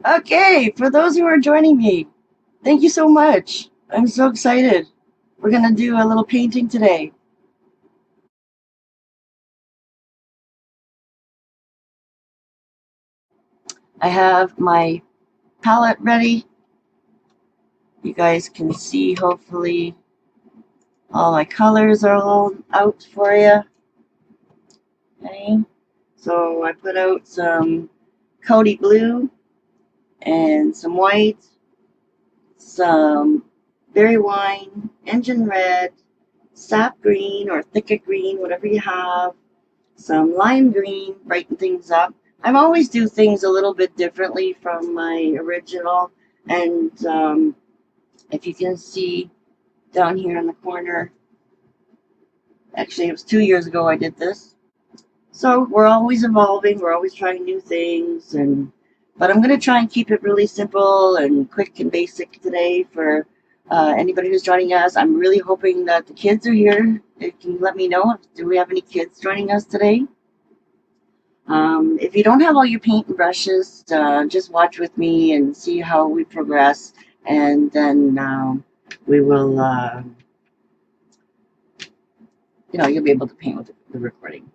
Okay, for those who are joining me, thank you so much. I'm so excited. We're gonna do a little painting today. I have my palette ready. You guys can see, hopefully, all my colors are all out for you. Okay, so I put out some Cody blue and some white, some berry wine, engine red, sap green or thicket green, whatever you have, some lime green, brighten things up. I always do things a little bit differently from my original. And if you can see down here in the corner, actually it was 2 years ago I did this. So we're always evolving, we're always trying new things, and but I'm going to try and keep it really simple and quick and basic today for anybody who's joining us. I'm really hoping that the kids are here. They can let me know. Do we have any kids joining us today? If you don't have all your paint and brushes, just watch with me and see how we progress, and then we will, you'll be able to paint with the recording.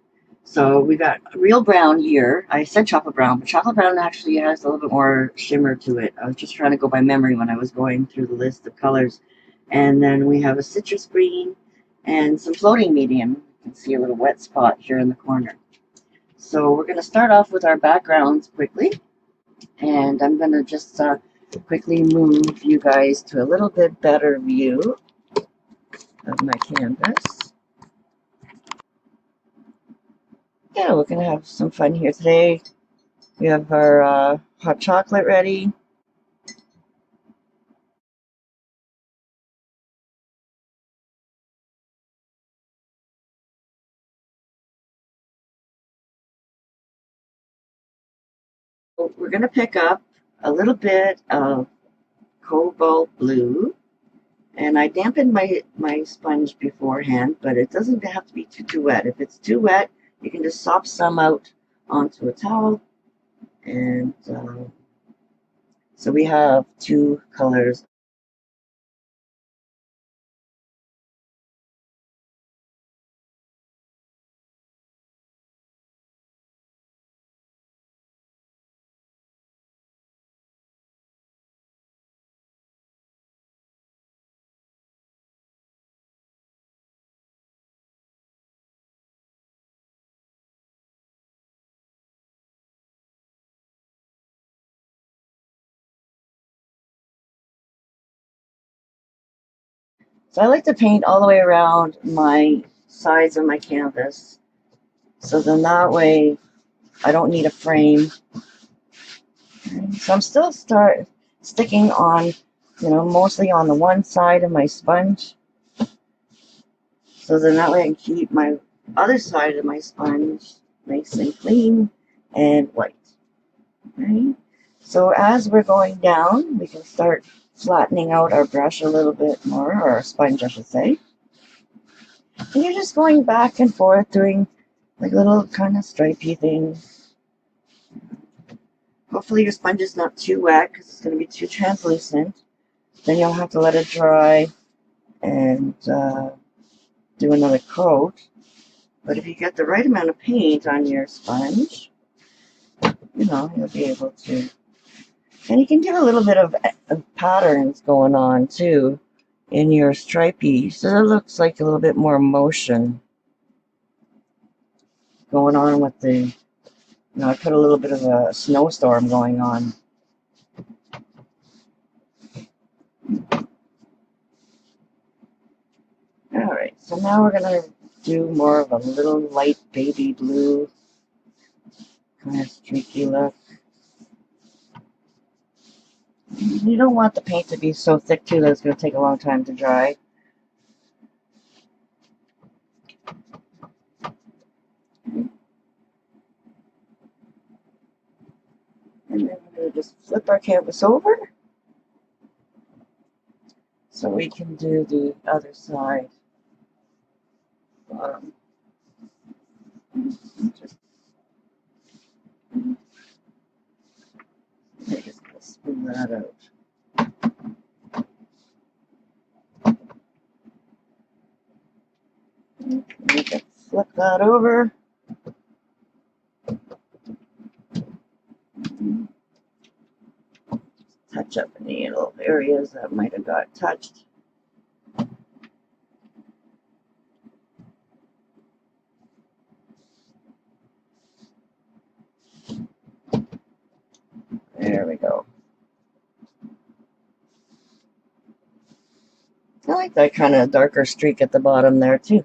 So we got real brown here. I said chocolate brown, but chocolate brown actually has a little bit more shimmer to it. I was just trying to go by memory when I was going through the list of colors. And then we have a citrus green and some floating medium. You can see a little wet spot here in the corner. So we're going to start off with our backgrounds quickly, and I'm going to just quickly move you guys to a little bit better view of my canvas. Yeah, we're going to have some fun here today. We have our hot chocolate ready. We're going to pick up a little bit of cobalt blue, and I dampened my sponge beforehand, but it doesn't have to be too wet. If it's too wet, you can just sop some out onto a towel. And so we have two colors. So I like to paint all the way around my sides of my canvas. So then that way I don't need a frame. So I'm still sticking on, mostly on the one side of my sponge. So then that way I can keep my other side of my sponge nice and clean and white. Right? So as we're going down, we can start flattening out our brush a little bit more, or our sponge, I should say. And you're just going back and forth doing like little kind of stripey things. Hopefully your sponge is not too wet because it's going to be too translucent. Then you'll have to let it dry and do another coat. But if you get the right amount of paint on your sponge, you'll be able to. And you can get a little bit of patterns going on too in your stripey. So it looks like a little bit more motion going on with the, I put a little bit of a snowstorm going on. All right, so now we're gonna do more of a little light baby blue kind of streaky look. You don't want the paint to be so thick too that it's going to take a long time to dry. And then we're going to just flip our canvas over so we can do the other side. Just that out. We can flip that over. Touch up any little areas that might have got touched. There we go. I like that kind of darker streak at the bottom there too.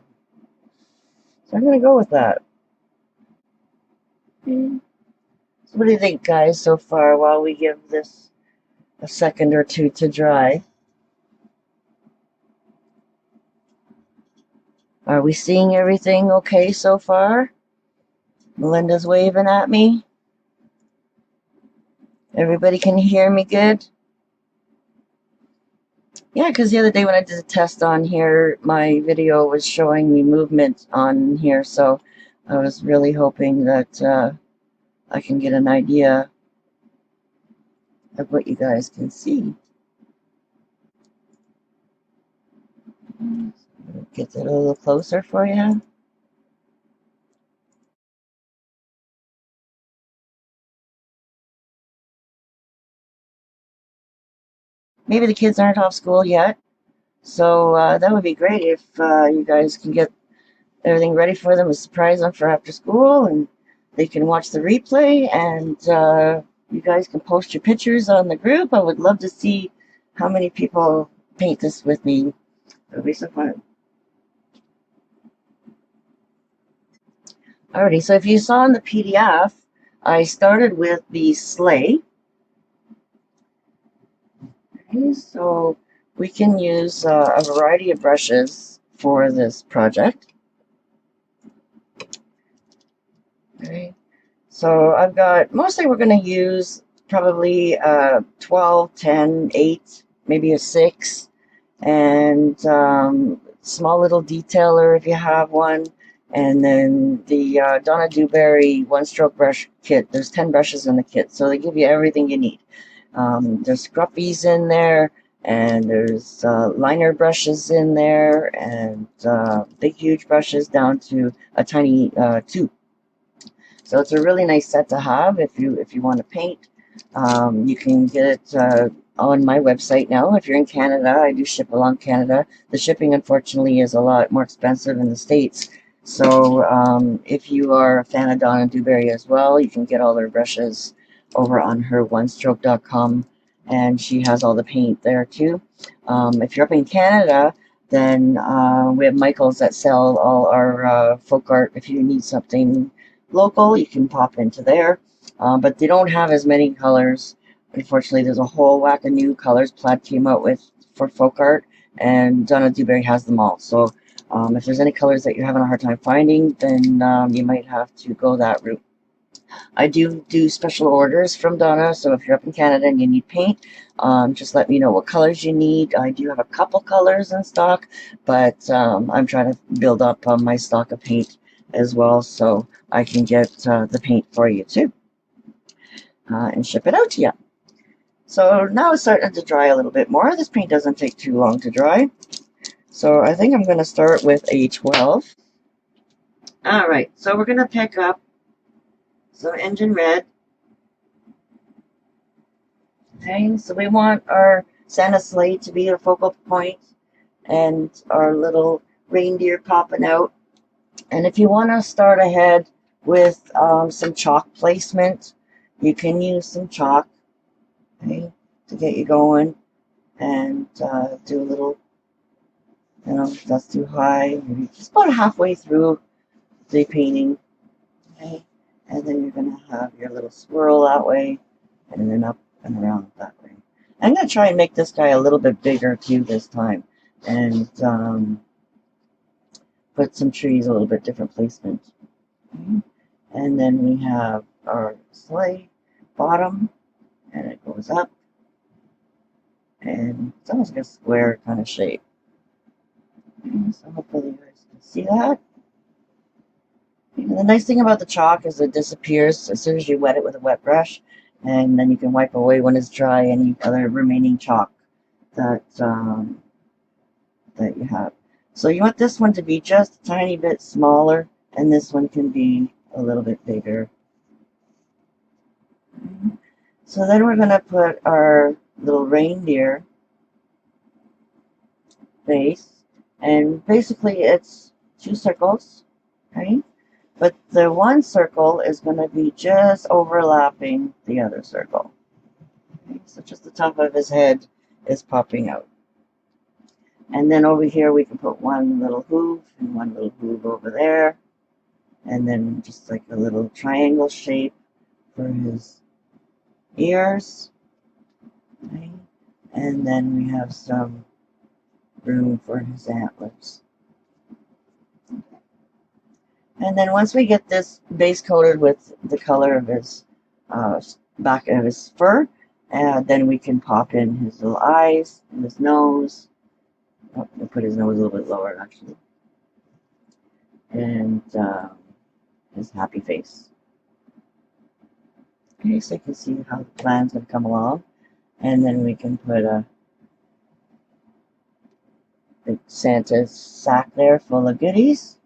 So I'm going to go with that. So what do you think, guys, so far while we give this a second or two to dry? Are we seeing everything okay so far? Melinda's waving at me. Everybody can hear me good? Yeah, because the other day when I did a test on here, my video was showing me movement on here, so I was really hoping that I can get an idea of what you guys can see. Get it a little closer for you. Maybe the kids aren't off school yet, so that would be great if you guys can get everything ready for them, a surprise them for after school, and they can watch the replay, and you guys can post your pictures on the group. I would love to see how many people paint this with me. It would be so fun. Alrighty, so if you saw in the PDF, I started with the Sleigh. Okay, so we can use a variety of brushes for this project. Okay, so I've got, mostly we're going to use probably 12, 10, 8, maybe a 6, and small little detailer if you have one, and then the Donna Dewberry one-stroke brush kit. There's 10 brushes in the kit, so they give you everything you need. There's scruffies in there, and there's liner brushes in there, and big huge brushes down to a tiny tube. So it's a really nice set to have if you want to paint. You can get it on my website now. If you're in Canada, I do ship along Canada. The shipping, unfortunately, is a lot more expensive in the States. So if you are a fan of Donna Dewberry as well, you can get all their brushes over on her onestroke.com, and she has all the paint there too. If you're up in Canada, then we have Michaels that sell all our folk art. If you need something local, you can pop into there, but they don't have as many colors. Unfortunately, there's a whole whack of new colors Plaid came out with for folk art, and Donna Dewberry has them all. So if there's any colors that you're having a hard time finding, then you might have to go that route. I do special orders from Donna, so if you're up in Canada and you need paint, just let me know what colors you need. I do have a couple colors in stock, but I'm trying to build up my stock of paint as well, so I can get the paint for you too, and ship it out to you. So now it's starting to dry a little bit more. This paint doesn't take too long to dry, so I think I'm going to start with a 12. Alright, so we're going to pick up some engine red. Okay, so we want our Santa sleigh to be a focal point, and our little reindeer popping out. And if you want to start ahead with some chalk placement, you can use some chalk, okay, to get you going, and do a little, if that's too high, maybe just about halfway through the painting, okay, and then you're going to have your little swirl that way, and then up and around that way. I'm going to try and make this guy a little bit bigger too this time, and put some trees, a little bit different placement. Okay. And then we have our sleigh bottom, and it goes up, and it's almost like a square kind of shape. Okay, so hopefully you guys can see that. And the nice thing about the chalk is it disappears as soon as you wet it with a wet brush. and then you can wipe away when it's dry any other remaining chalk that that you have. So you want this one to be just a tiny bit smaller, and this one can be a little bit bigger. So then we're going to put our little reindeer face, and basically it's 2 circles, right? But the one circle is going to be just overlapping the other circle. Okay? So just the top of his head is popping out. And then over here we can put one little hoof and one little hoof over there. And then just like a little triangle shape for his ears. Okay? And then we have some room for his antlers. And then once we get this base coated with the color of his back of his fur, then we can pop in his little eyes and his nose. Oh, we'll put his nose a little bit lower actually. And his happy face. Okay, so you can see how the plan's going to come along. And then we can put a big Santa's sack there full of goodies.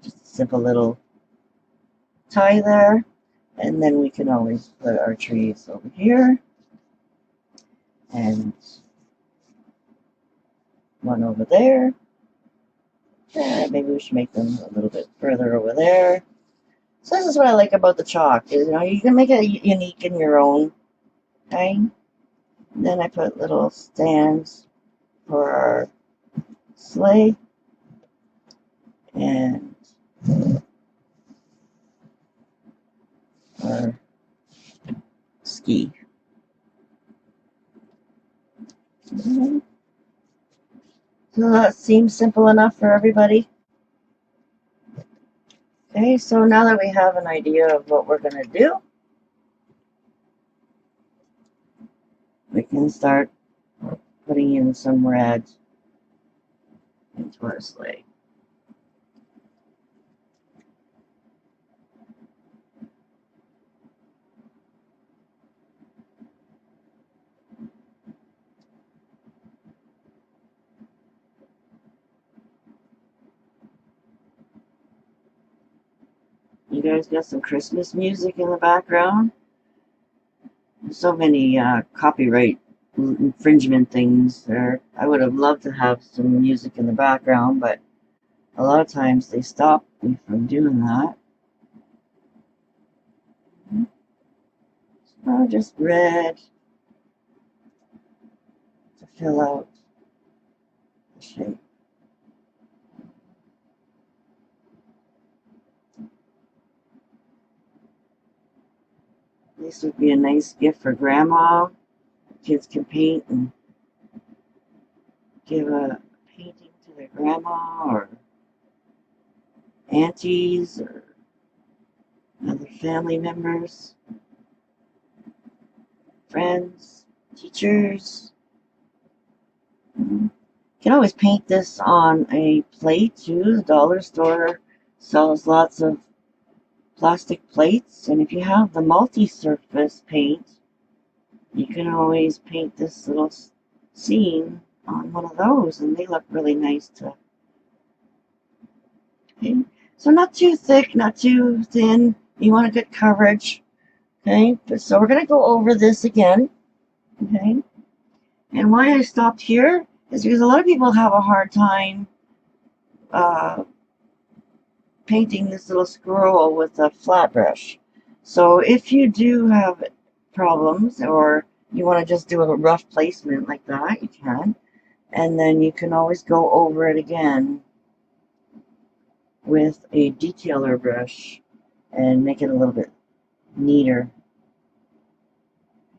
Just a simple little tie there. And then we can always put our trees over here. And one over there. Maybe we should make them a little bit further over there. So this is what I like about the chalk, is you can make it unique in your own thing. Then I put little stands for our sleigh and our ski. So that seems simple enough for everybody. Okay, so now that we have an idea of what we're going to do, we can start putting in some red into our sleigh. You guys got some Christmas music in the background? There's so many copyright infringement things there. I would have loved to have some music in the background, but a lot of times they stop me from doing that. So just red to fill out the shape. This would be a nice gift for Grandma. Kids can paint and give a painting to their grandma or aunties or other family members, friends, teachers. You can always paint this on a plate too. The dollar store sells lots of plastic plates, and if you have the multi-surface paint, you can always paint this little scene on one of those, and they look really nice too. Okay, so not too thick, not too thin. You want a good coverage. Okay, so we're going to go over this again. Okay, and why I stopped here is because a lot of people have a hard time painting this little squirrel with a flat brush. So if you do have problems, or you want to just do a rough placement like that, you can. And then you can always go over it again with a detailer brush and make it a little bit neater.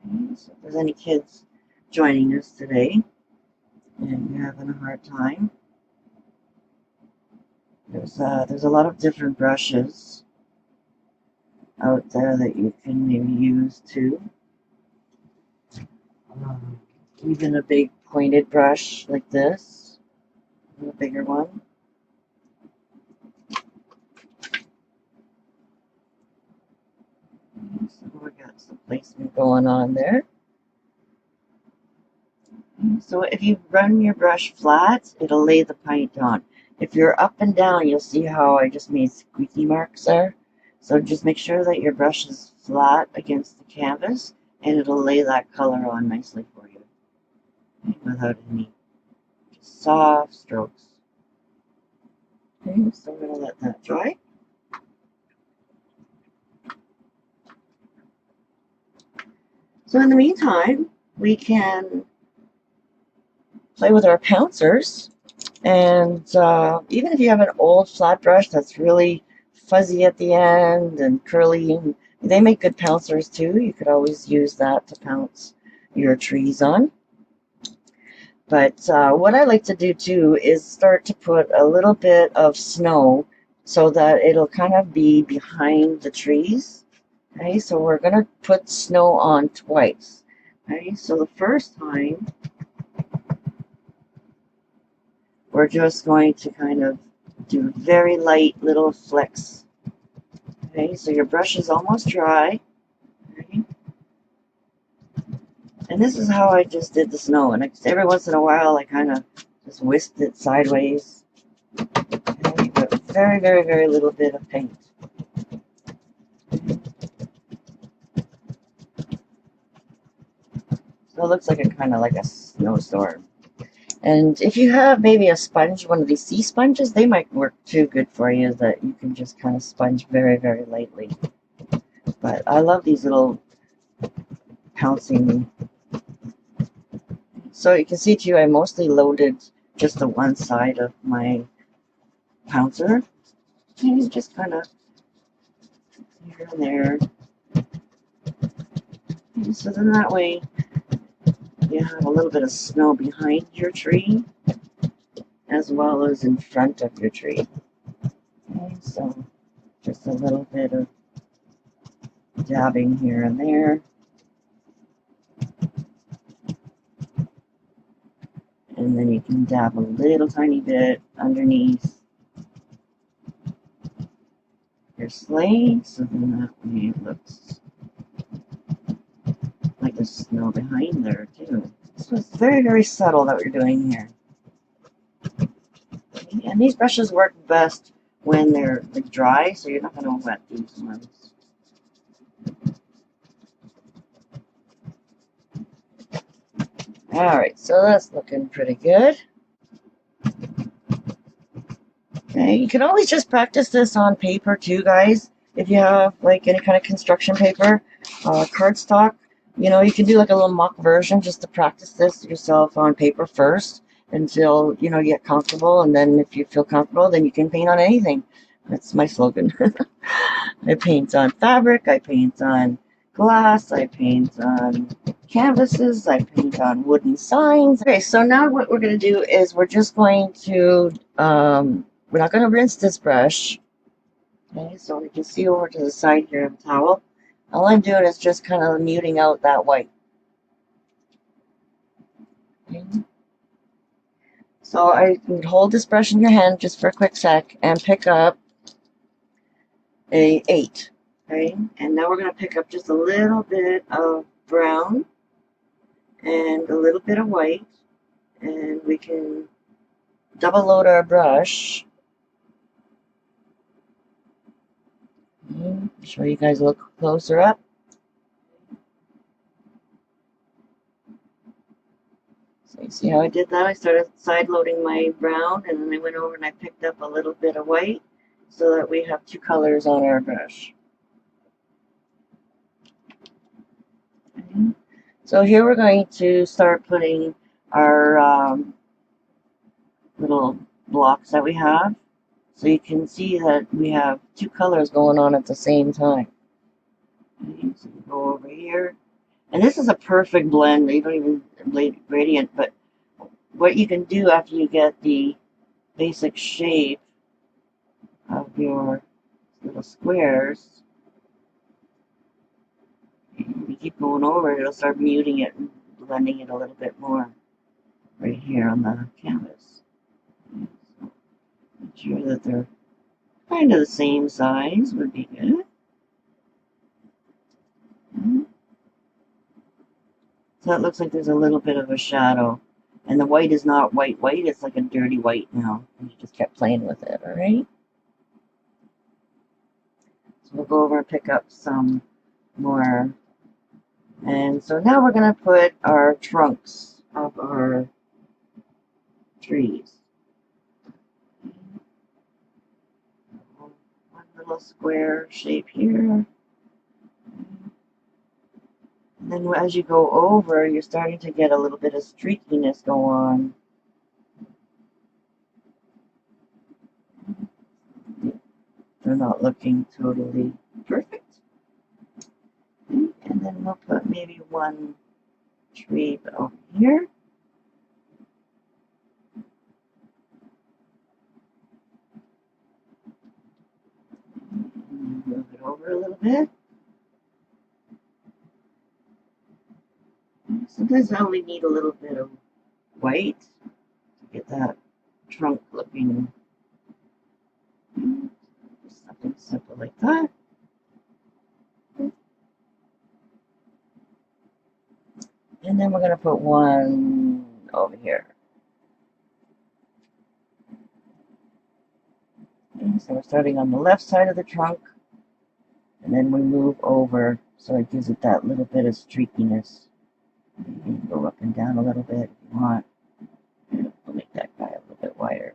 Okay, so if there's any kids joining us today and you're having a hard time, there's a lot of different brushes out there that you can maybe use too. Even a big pointed brush like this, a bigger one. So we got some placement going on there. So if you run your brush flat, it'll lay the paint on. If you're up and down, you'll see how I just made squeaky marks there. So just make sure that your brush is flat against the canvas, and it'll lay that color on nicely for you without any soft strokes. Okay, so I'm going to let that dry. So in the meantime, we can play with our pouncers. And even if you have an old flat brush that's really fuzzy at the end and curly, they make good pouncers too. You could always use that to pounce your trees on. But what I like to do too is start to put a little bit of snow so that it'll kind of be behind the trees. Okay, so we're going to put snow on twice. Okay, so the first time we're just going to kind of do very light little flicks. Okay, so your brush is almost dry. Okay. And this is how I just did the snow. And every once in a while, I kind of just whisked it sideways. Okay, but very, very, very little bit of paint. So it looks like kind of like a snowstorm. And if you have maybe a sponge, one of these sea sponges, they might work too good for you, that you can just kind of sponge very, very lightly. But I love these little pouncing. So you can see too, I mostly loaded just the one side of my pouncer. And just kind of here and there. And so then that way you have a little bit of snow behind your tree as well as in front of your tree. Okay, so just a little bit of dabbing here and there. And then you can dab a little tiny bit underneath your sleigh, so then that way it looks like there's snow behind there too. So it's very, very subtle that we're doing here. Okay, and these brushes work best when they're dry, so you're not going to wet these ones. Alright, so that's looking pretty good. Okay, you can always just practice this on paper too, guys. If you have like any kind of construction paper, cardstock, you can do like a little mock version just to practice this yourself on paper first until, you get comfortable. And then if you feel comfortable, then you can paint on anything. That's my slogan. I paint on fabric, I paint on glass, I paint on canvases, I paint on wooden signs. Okay, so now what we're going to do is we're just going to, we're not going to rinse this brush. Okay, so we can see over to the side here of the towel. All I'm doing is just kind of muting out that white. Okay. So I would hold this brush in your hand just for a quick sec and pick up a 8. Okay, and now we're going to pick up just a little bit of brown and a little bit of white, and we can double load our brush. Show you guys a little closer up. So you see how I did that? I started side loading my brown, and then I went over and I picked up a little bit of white so that we have 2 colors on our brush. Okay. So here we're going to start putting our little blocks that we have. So you can see that we have 2 colors going on at the same time. Okay, so we go over here. And this is a perfect blend. You don't even blend gradient, but what you can do after you get the basic shape of your little squares, and you keep going over it, it'll start muting it and blending it a little bit more right here on the canvas. Okay, so make sure that they're kind of the same size would be good. So it looks like there's a little bit of a shadow. And the white is not white, it's like a dirty white now. And you just kept playing with it, alright? So we'll go over and pick up some more. And so now we're going to put our trunks of our trees. One little square shape here. And then as you go over, you're starting to get a little bit of streakiness go on. They're not looking totally perfect. And then we'll put maybe one tree over here. And move it over a little bit. Sometimes I only need a little bit of white to get that trunk looking. Just something simple like that. And then we're going to put one over here. Okay, so we're starting on the left side of the trunk. And then we move over so it gives it that little bit of streakiness. You can go up and down a little bit if you want. And we'll make that guy a little bit wider.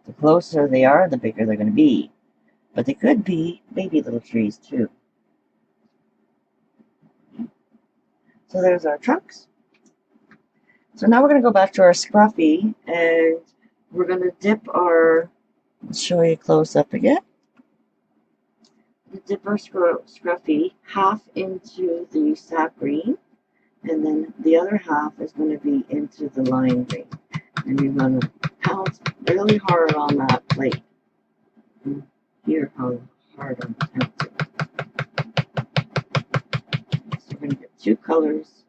The closer they are, the bigger they're going to be. But they could be baby little trees too. So there's our trunks. So now we're going to go back to our scruffy and we're going to dip our, let's show you close up again. Dip our scruffy half into the sap green, and then the other half is going to be into the lime green. And you're going to pounce really hard on that plate. And hear how hard I'm pouncing. So we're going to get two colors.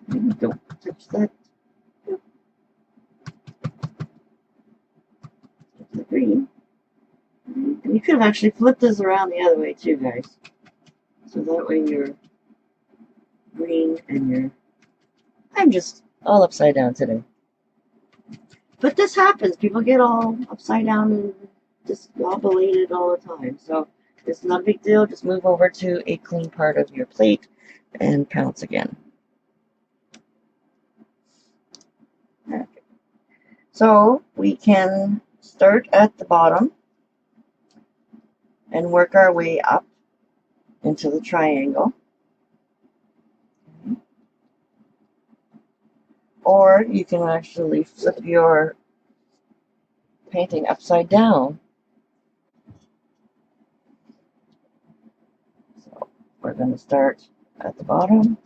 Maybe don't touch that. Touch the green. And you could have actually flipped this around the other way too, guys. So that way your green and your... I'm just all upside down today. But this happens. People get all upside down and discombobulated all the time. So it's not a big deal. Just move over to a clean part of your plate and pounce again. Okay. So we can start at the bottom and work our way up into the triangle. Okay. Or you can actually flip your painting upside down. So we're going to start at the bottom.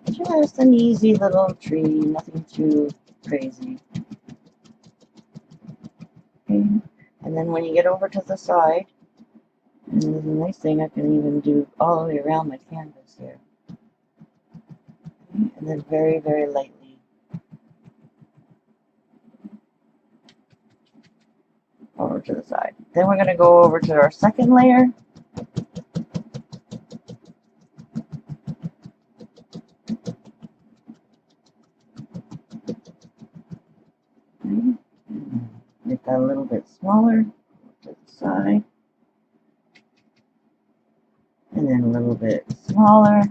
Just an easy little tree, nothing too crazy. Okay. And then when you get over to the side, and there's a nice thing I can even do all the way around my canvas here. Okay. And then very, very lightly over to the side. Then we're going to go over to our second layer. Okay. Make that a little bit smaller to the side. And then a little bit smaller.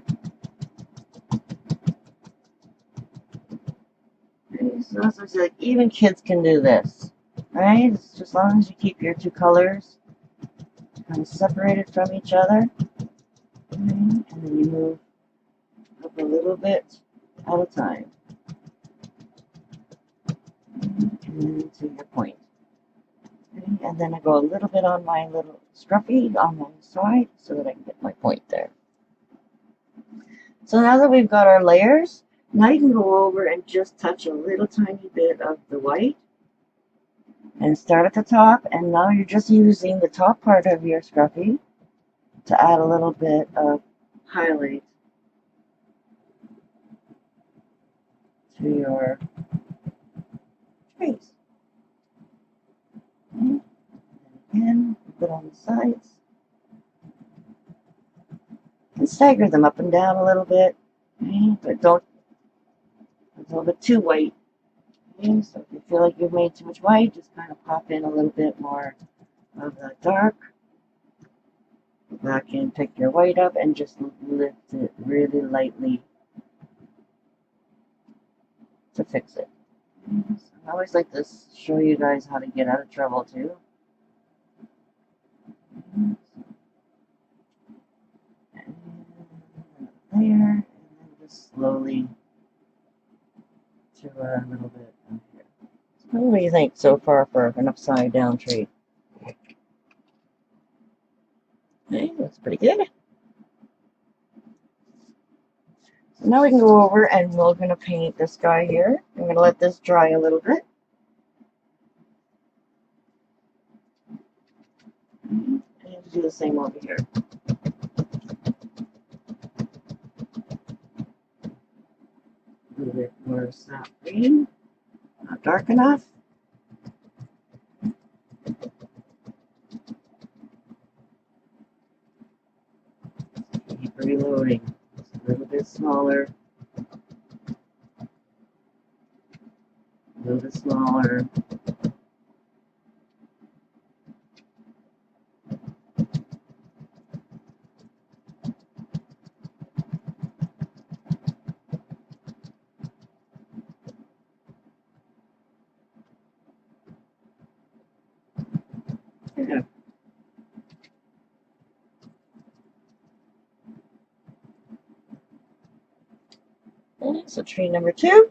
Okay, so that's like even kids can do this, right? It's just as long as you keep your two colors kind of separated from each other. Okay, and then you move up a little bit at a time. Okay, and then to your point. Okay, and then I go a little bit on my little scruffy on one side so that I can get my point there. So now that we've got our layers, now you can go over and just touch a little tiny bit of the white and start at the top, and now you're just using the top part of your scruffy to add a little bit of highlight to your face. Okay. And bit on the sides. And stagger them up and down a little bit. Okay, but don't a little bit too white. Okay, so if you feel like you've made too much white, just kind of pop in a little bit more of the dark. Go back in, pick your white up, and just lift it really lightly to fix it. So I always like to show you guys how to get out of trouble too. And there, and then just slowly to a little bit of here. So what do you think so far for an upside down tree? Okay, that's pretty good. So now we can go over and we're going to paint this guy here. I'm going to let this dry a little bit. And do the same over here. A little bit more sap green. Not dark enough. Keep reloading. Just a little bit smaller. A little bit smaller. Yeah. Okay, so tree number 2.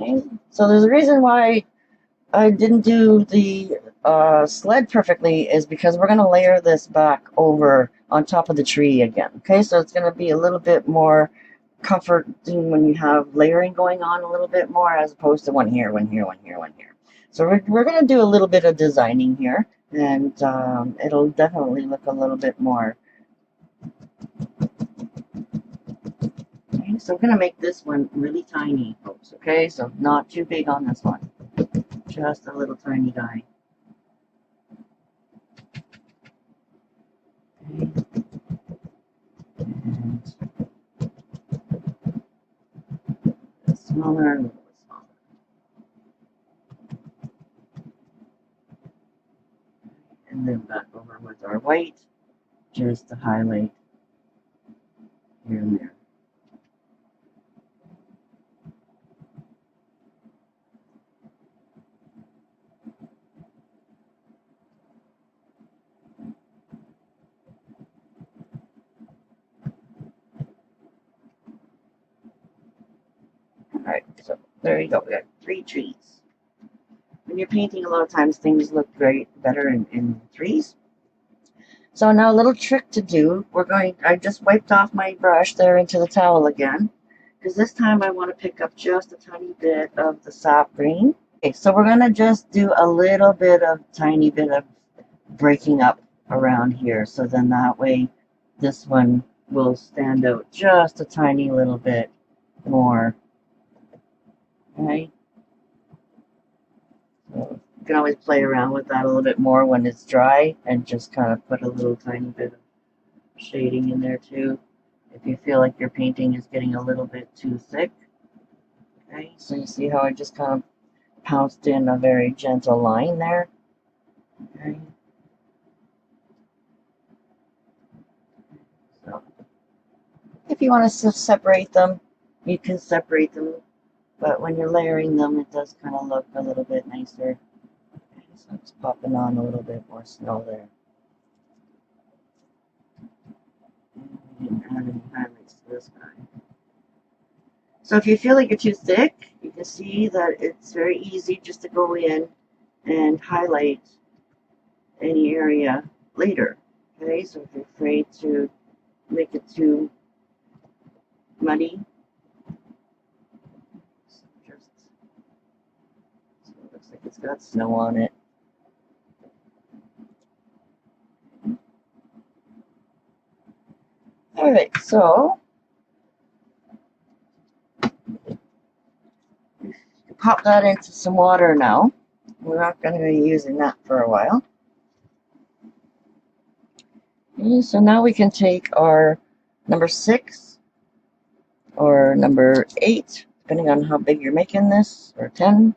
Okay, so there's a reason why I didn't do the sled perfectly is because we're going to layer this back over on top of the tree again. Okay, so it's going to be a little bit more comforting when you have layering going on a little bit more as opposed to one here, one here, one here, one here. So we're going to do a little bit of designing here, and it'll definitely look a little bit more. Okay, so we're going to make this one really tiny, folks. Okay, so not too big on this one. Just a little tiny guy. Okay. And smaller, a little bit smaller. And then back over with our white, just to highlight here and there. Alright, so there you go. We got 3 trees. When you're painting, a lot of times things look better in threes. So now a little trick to do. I just wiped off my brush there into the towel again, because this time I want to pick up just a tiny bit of the sap green. Okay, so we're going to just do a little bit of, tiny bit of breaking up around here. So then that way this one will stand out just a tiny little bit more. Okay. So you can always play around with that a little bit more when it's dry and just kind of put a little tiny bit of shading in there too. If you feel like your painting is getting a little bit too thick. Okay, so you see how I just kind of pounced in a very gentle line there. Okay. So if you want to separate them, you can separate them. But when you're layering them, it does kind of look a little bit nicer. Okay, so it's popping on a little bit more snow there. And we didn't add any highlights to this guy. So if you feel like you're too thick, you can see that it's very easy just to go in and highlight any area later. Okay, so if you're afraid to make it too muddy, so it looks like it's got snow on it. Alright, so pop that into some water now. We're not going to be using that for a while. Okay, so now we can take our number 6 or number 8, depending on how big you're making this, or 10.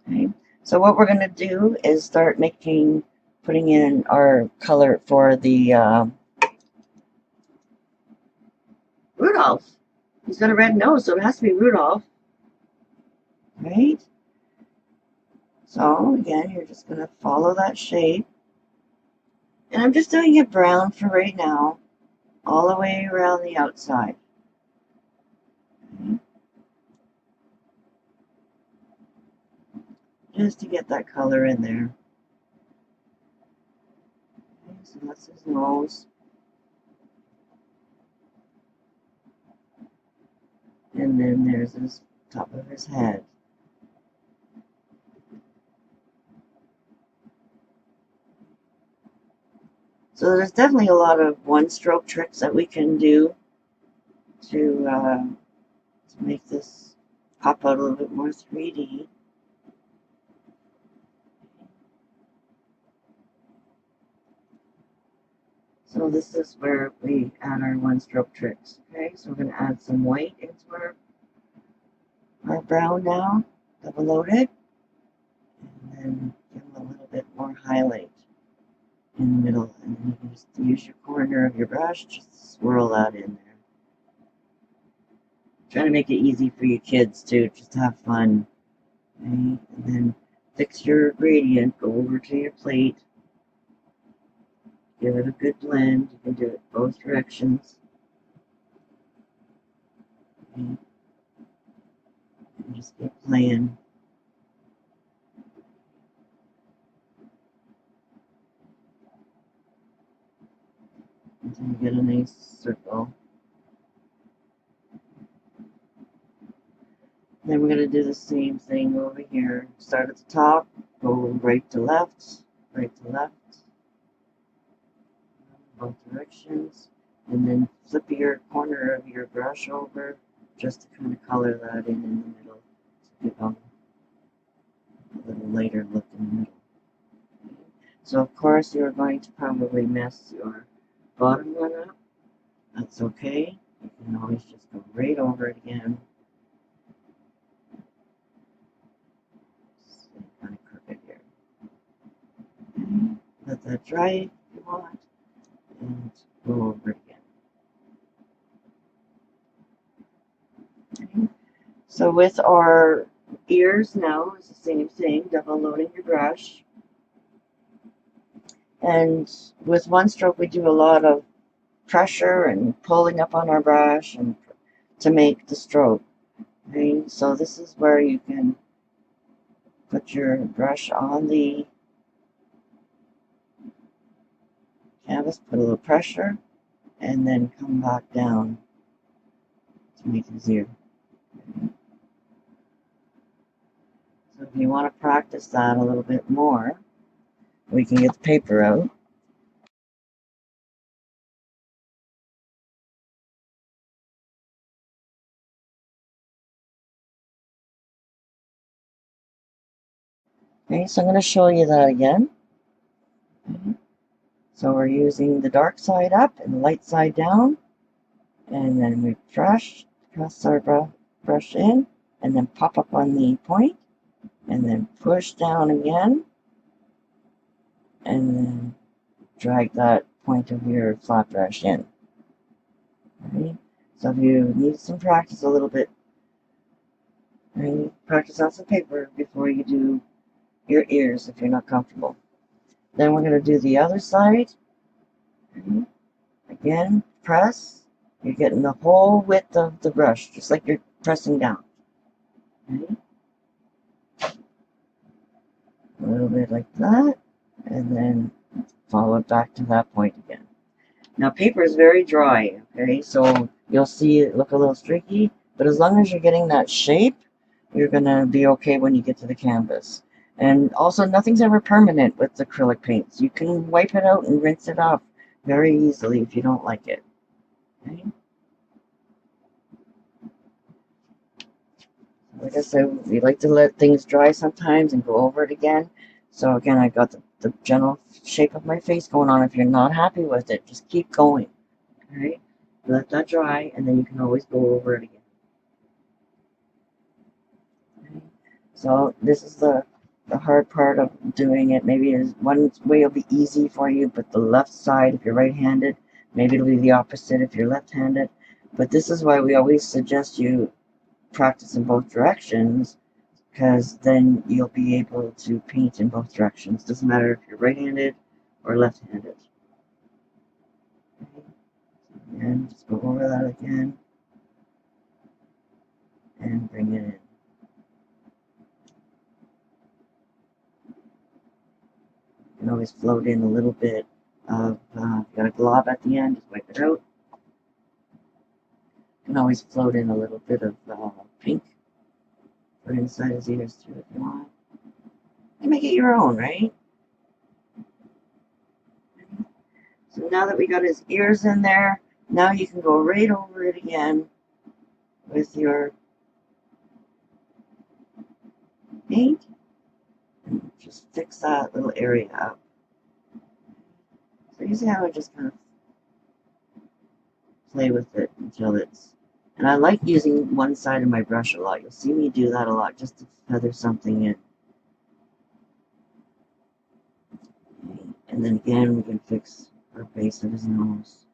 Okay. So what we're going to do is start putting in our color for the Rudolph. He's got a red nose, so it has to be Rudolph. Right? So again, you're just going to follow that shape. And I'm just doing it brown for right now, all the way around the outside. Okay. Just to get that color in there. Okay, so that's his nose. And then there's his top of his head. So there's definitely a lot of one-stroke tricks that we can do to make this pop out a little bit more 3D. So this is where we add our one-stroke tricks. Okay, so we're going to add some white into our brown now, double load it, and then give them a little bit more highlight in the middle, and then you can just use your corner of your brush, just swirl that in there. Trying to make it easy for your kids too, just to have fun. Okay? And then fix your gradient, go over to your plate, give it a good blend. You can do it both directions. Okay? And just keep playing. Until you get a nice circle. Then we're going to do the same thing over here. Start at the top, go right to left, both directions, and then flip your corner of your brush over just to kind of color that in the middle to give them a little lighter look in the middle. So of course you're going to probably mess your bottom one up. That's okay. You can always just go right over it again. Kind of crooked here. Okay. Let that dry if you want, and go over it again. Okay. So with our ears now, it's the same thing, double loading your brush. And with one stroke, we do a lot of pressure and pulling up on our brush and to make the stroke. Okay? So this is where you can put your brush on the canvas, put a little pressure, and then come back down to make his ear. Okay? So if you want to practice that a little bit more, we can get the paper out. Okay, so I'm going to show you that again. Okay. So we're using the dark side up and the light side down, and then we press our brush in, and then pop up on the point, and then push down again, and then drag that point of your flat brush in. Okay. So if you need some practice a little bit, okay, practice on some paper before you do your ears if you're not comfortable. Then we're going to do the other side. Okay. Again, press. You're getting the whole width of the brush, just like you're pressing down. Okay. A little bit like that, and then follow it back to that point again. Now paper is very dry, okay, so you'll see it look a little streaky, but as long as you're getting that shape, you're gonna be okay when you get to the canvas. And also, nothing's ever permanent with acrylic paints. You can wipe it out and rinse it off very easily if you don't like it. Okay? So like I said, we like to let things dry sometimes and go over it again. So again, I got the general shape of my face going on. If you're not happy with it, just keep going. All right, let that dry, and then you can always go over it again. Okay? So this is the hard part of doing it. Maybe is one way will be easy for you, but the left side, if you're right-handed, maybe it'll be the opposite if you're left-handed. But this is why we always suggest you practice in both directions, because then you'll be able to paint in both directions. Doesn't matter if you're right-handed or left-handed. Okay. And just go over that again and bring it in. You can always float in a little bit of, if you got a glob at the end, just wipe it out. You can always float in a little bit of pink. Put inside his ears too if you want. You make it your own, right? So now that we got his ears in there, now you can go right over it again with your paint and just fix that little area up. So you see how I just kind of play with it until it's, and I like using one side of my brush a lot. You'll see me do that a lot just to feather something in. And then again, we can fix our base of his nose.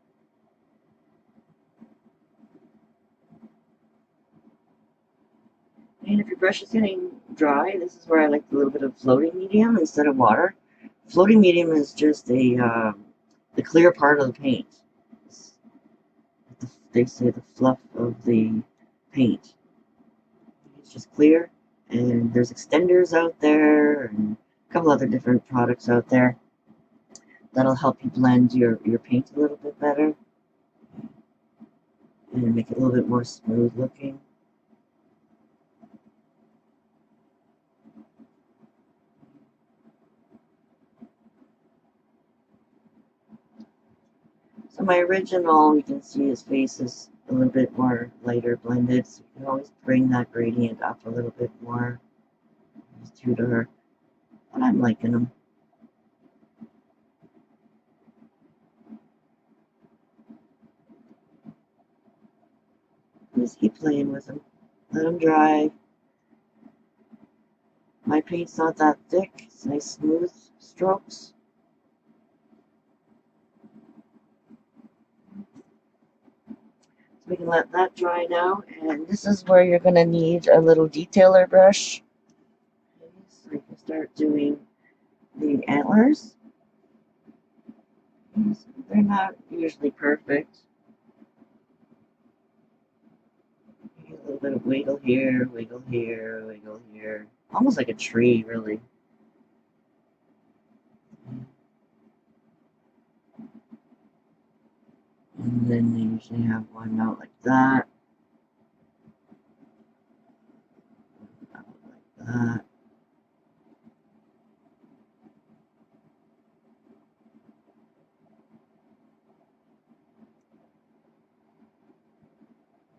And if your brush is getting dry, this is where I like a little bit of floating medium instead of water. Floating medium is just the clear part of the paint. They say the fluff of the paint. It's just clear, and there's extenders out there and a couple other different products out there that'll help you blend your paint a little bit better and make it a little bit more smooth looking. So my original, you can see his face is a little bit more lighter blended, so you can always bring that gradient up a little bit more. He's too dark, but I'm liking him. Just keep playing with him. Let him dry. My paint's not that thick. It's nice smooth strokes. So we can let that dry now. And this is where you're going to need a little detailer brush. Okay, so you can start doing the antlers. Okay, so they're not usually perfect. A little bit of wiggle here, wiggle here, wiggle here. Almost like a tree, really. And then they usually have one out like that. Out like that.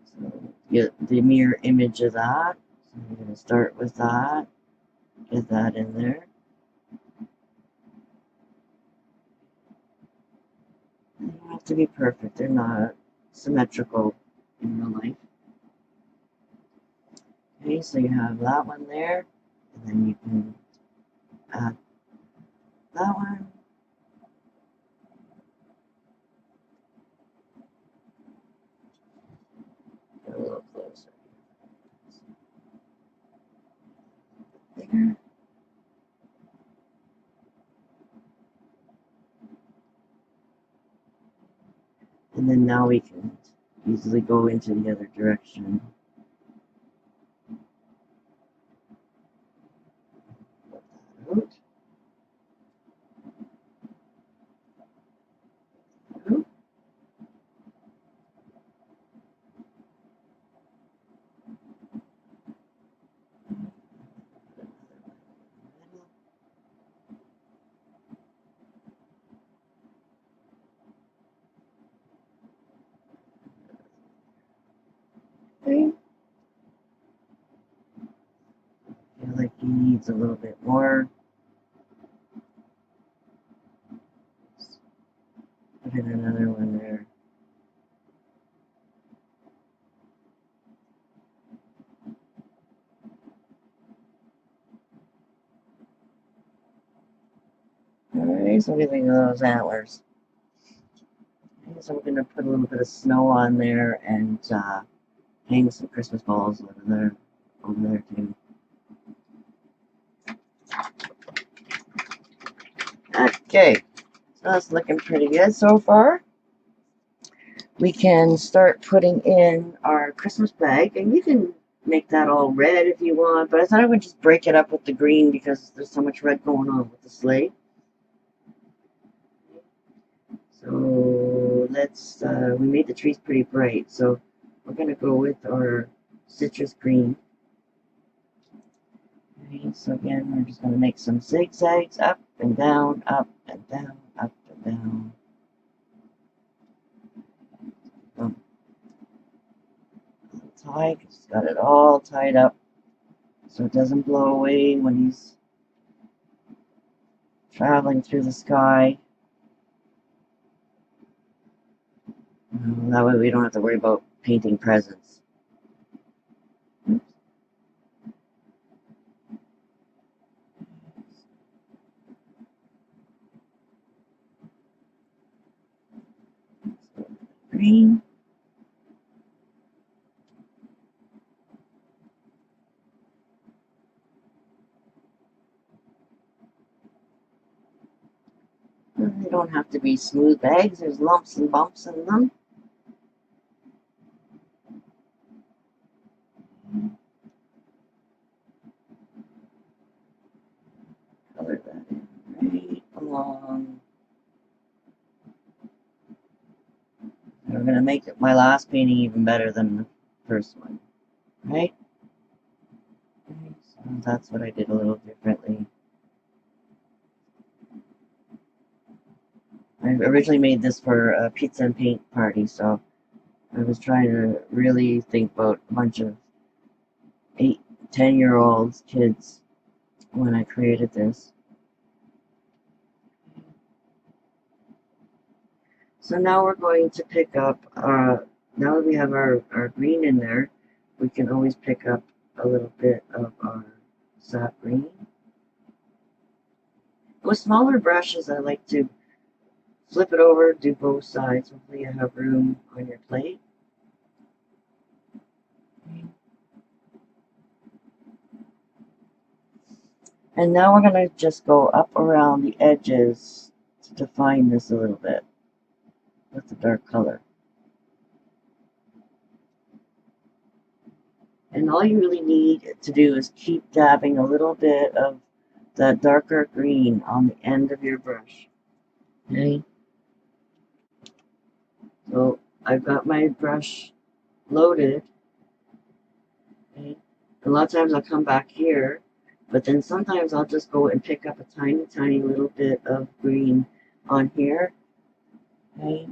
So get the mirror image of that. So I'm going to start with that. Get that in there. They don't have to be perfect. They're not symmetrical in real life. Okay, so you have that one there. And then you can add that one. Get a little closer. Bigger. And then now we can easily go into the other direction. Put that out. Out. Okay. like he needs a little bit more. Put in another one there. Alright, so what do you think of those antlers? So we're going to put a little bit of snow on there and hang some Christmas balls over there too. Okay, so that's looking pretty good so far. We can start putting in our Christmas bag, and you can make that all red if you want, but I thought I would just break it up with the green because there's so much red going on with the sleigh. So let's, we made the trees pretty bright, so we're going to go with our citrus green. Okay, so again, we're just going to make some zigzags up and down, up and down, up and down. Tie, he's got it all tied up so it doesn't blow away when he's traveling through the sky. That way we don't have to worry about painting presents. Green. They don't have to be smooth bags. There's lumps and bumps in them. Color that in right along. And we're going to make my last painting even better than the first one. Right? So that's what I did a little differently. I originally made this for a pizza and paint party, so I was trying to really think about a bunch of 8, 10-year-olds, kids, when I created this. So now we're going to pick up, now that we have our green in there, we can always pick up a little bit of our sap green. With smaller brushes, I like to flip it over, do both sides. Hopefully you have room on your plate. And now we're going to just go up around the edges to define this a little bit with the dark color. And all you really need to do is keep dabbing a little bit of the darker green on the end of your brush. Okay? So I've got my brush loaded. Okay? A lot of times I'll come back here, but then sometimes I'll just go and pick up a tiny, tiny little bit of green on here. Okay?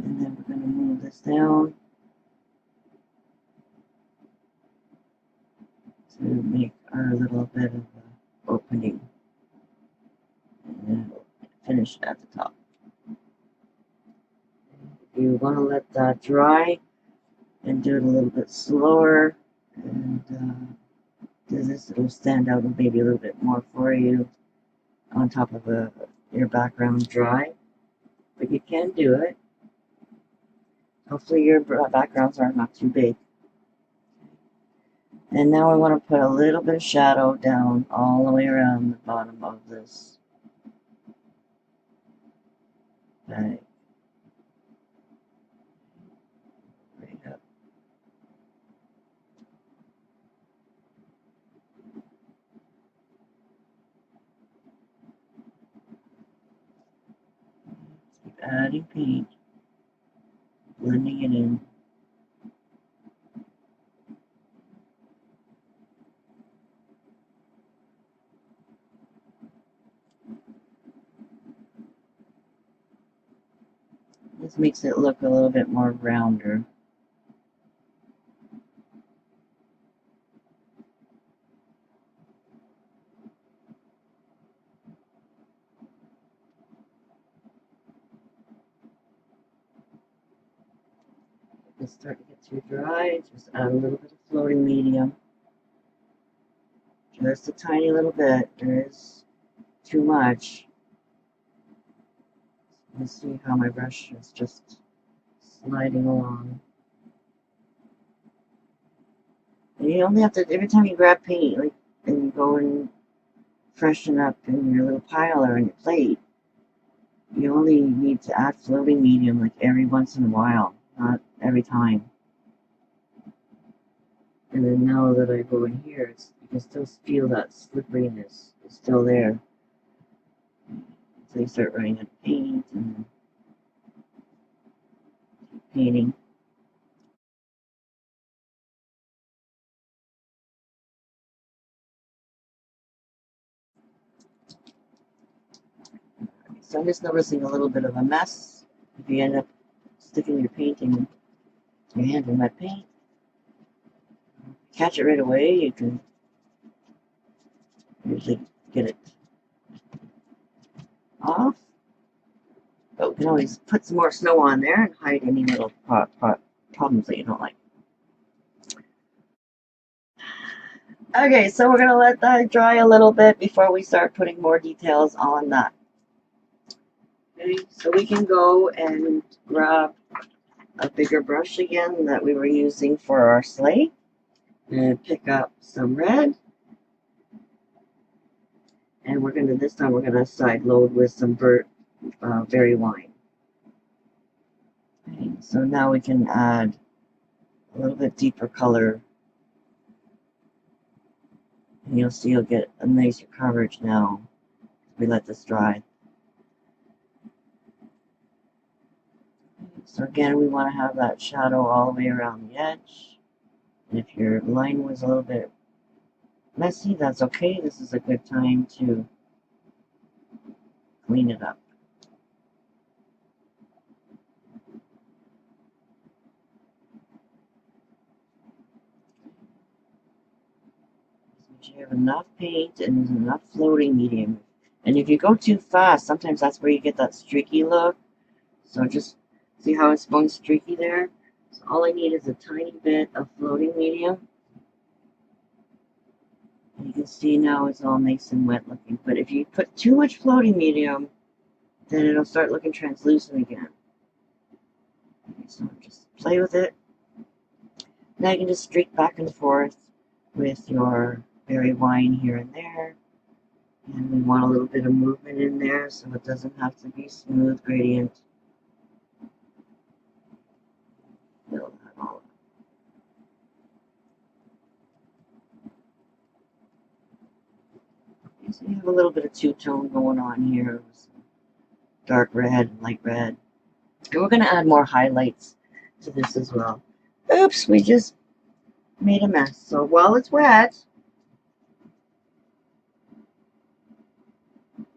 And then we're going to move this down to make our little bit of opening. And then we'll finish at the top. You want to let that dry and do it a little bit slower, and do this, it'll stand out maybe a little bit more for you on top of your background dry, but you can do it. Hopefully your backgrounds are not too big. And now I want to put a little bit of shadow down all the way around the bottom of this. Right. Right up. Keep adding paint, blending it in. This makes it look a little bit more rounder. it's starting to get too dry, just add a little bit of floating medium. Just a tiny little bit. There is too much. You can see how my brush is just sliding along. And you only have to, every time you grab paint, like, and you go and freshen up in your little pile or on your plate, you only need to add floating medium like every once in a while, not every time. And then now that I go in here, you can still feel that slipperiness. It's still there. So you start running out of paint and painting. So I'm just noticing a little bit of a mess. If you end up sticking your painting, your hand in wet paint, catch it right away. You can usually get it off. But we can always put some more snow on there and hide any little problems that you don't like. Okay, so we're going to let that dry a little bit before we start putting more details on that. Okay, so we can go and grab a bigger brush again that we were using for our sleigh and pick up some red. And we're going to, this time we're going to side load with some berry wine. Okay, so now we can add a little bit deeper color. And you'll see you'll get a nicer coverage now. We let this dry. So again, we want to have that shadow all the way around the edge. And if your line was a little bit messy, that's okay. This is a good time to clean it up. So you have enough paint and there's enough floating medium. And if you go too fast, sometimes that's where you get that streaky look. So just see how it's going streaky there? So all I need is a tiny bit of floating medium. And you can see now it's all nice and wet looking. But if you put too much floating medium, then it'll start looking translucent again. Okay, so just play with it. Now you can just streak back and forth with your berry wine here and there. And we want a little bit of movement in there so it doesn't have to be smooth gradient. Fill that all up. Okay, so you have a little bit of two-tone going on here with some dark red and light red. And we're going to add more highlights to this as well. Oops, we just made a mess. So while it's wet,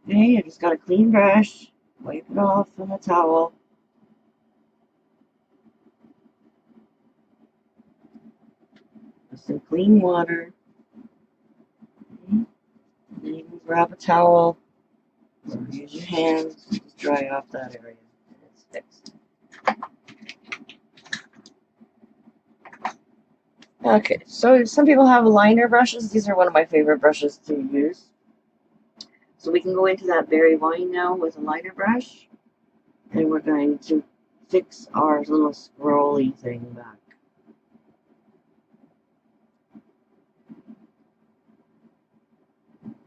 okay, I just got a clean brush, wipe it off on a towel. With some clean water. Okay. And then you can grab a towel or use your hands and just dry off that area. And it's fixed. Okay, so some people have liner brushes. These are one of my favorite brushes to use. So we can go into that berry wine now with a liner brush. And we're going to fix our little scrolly thing back.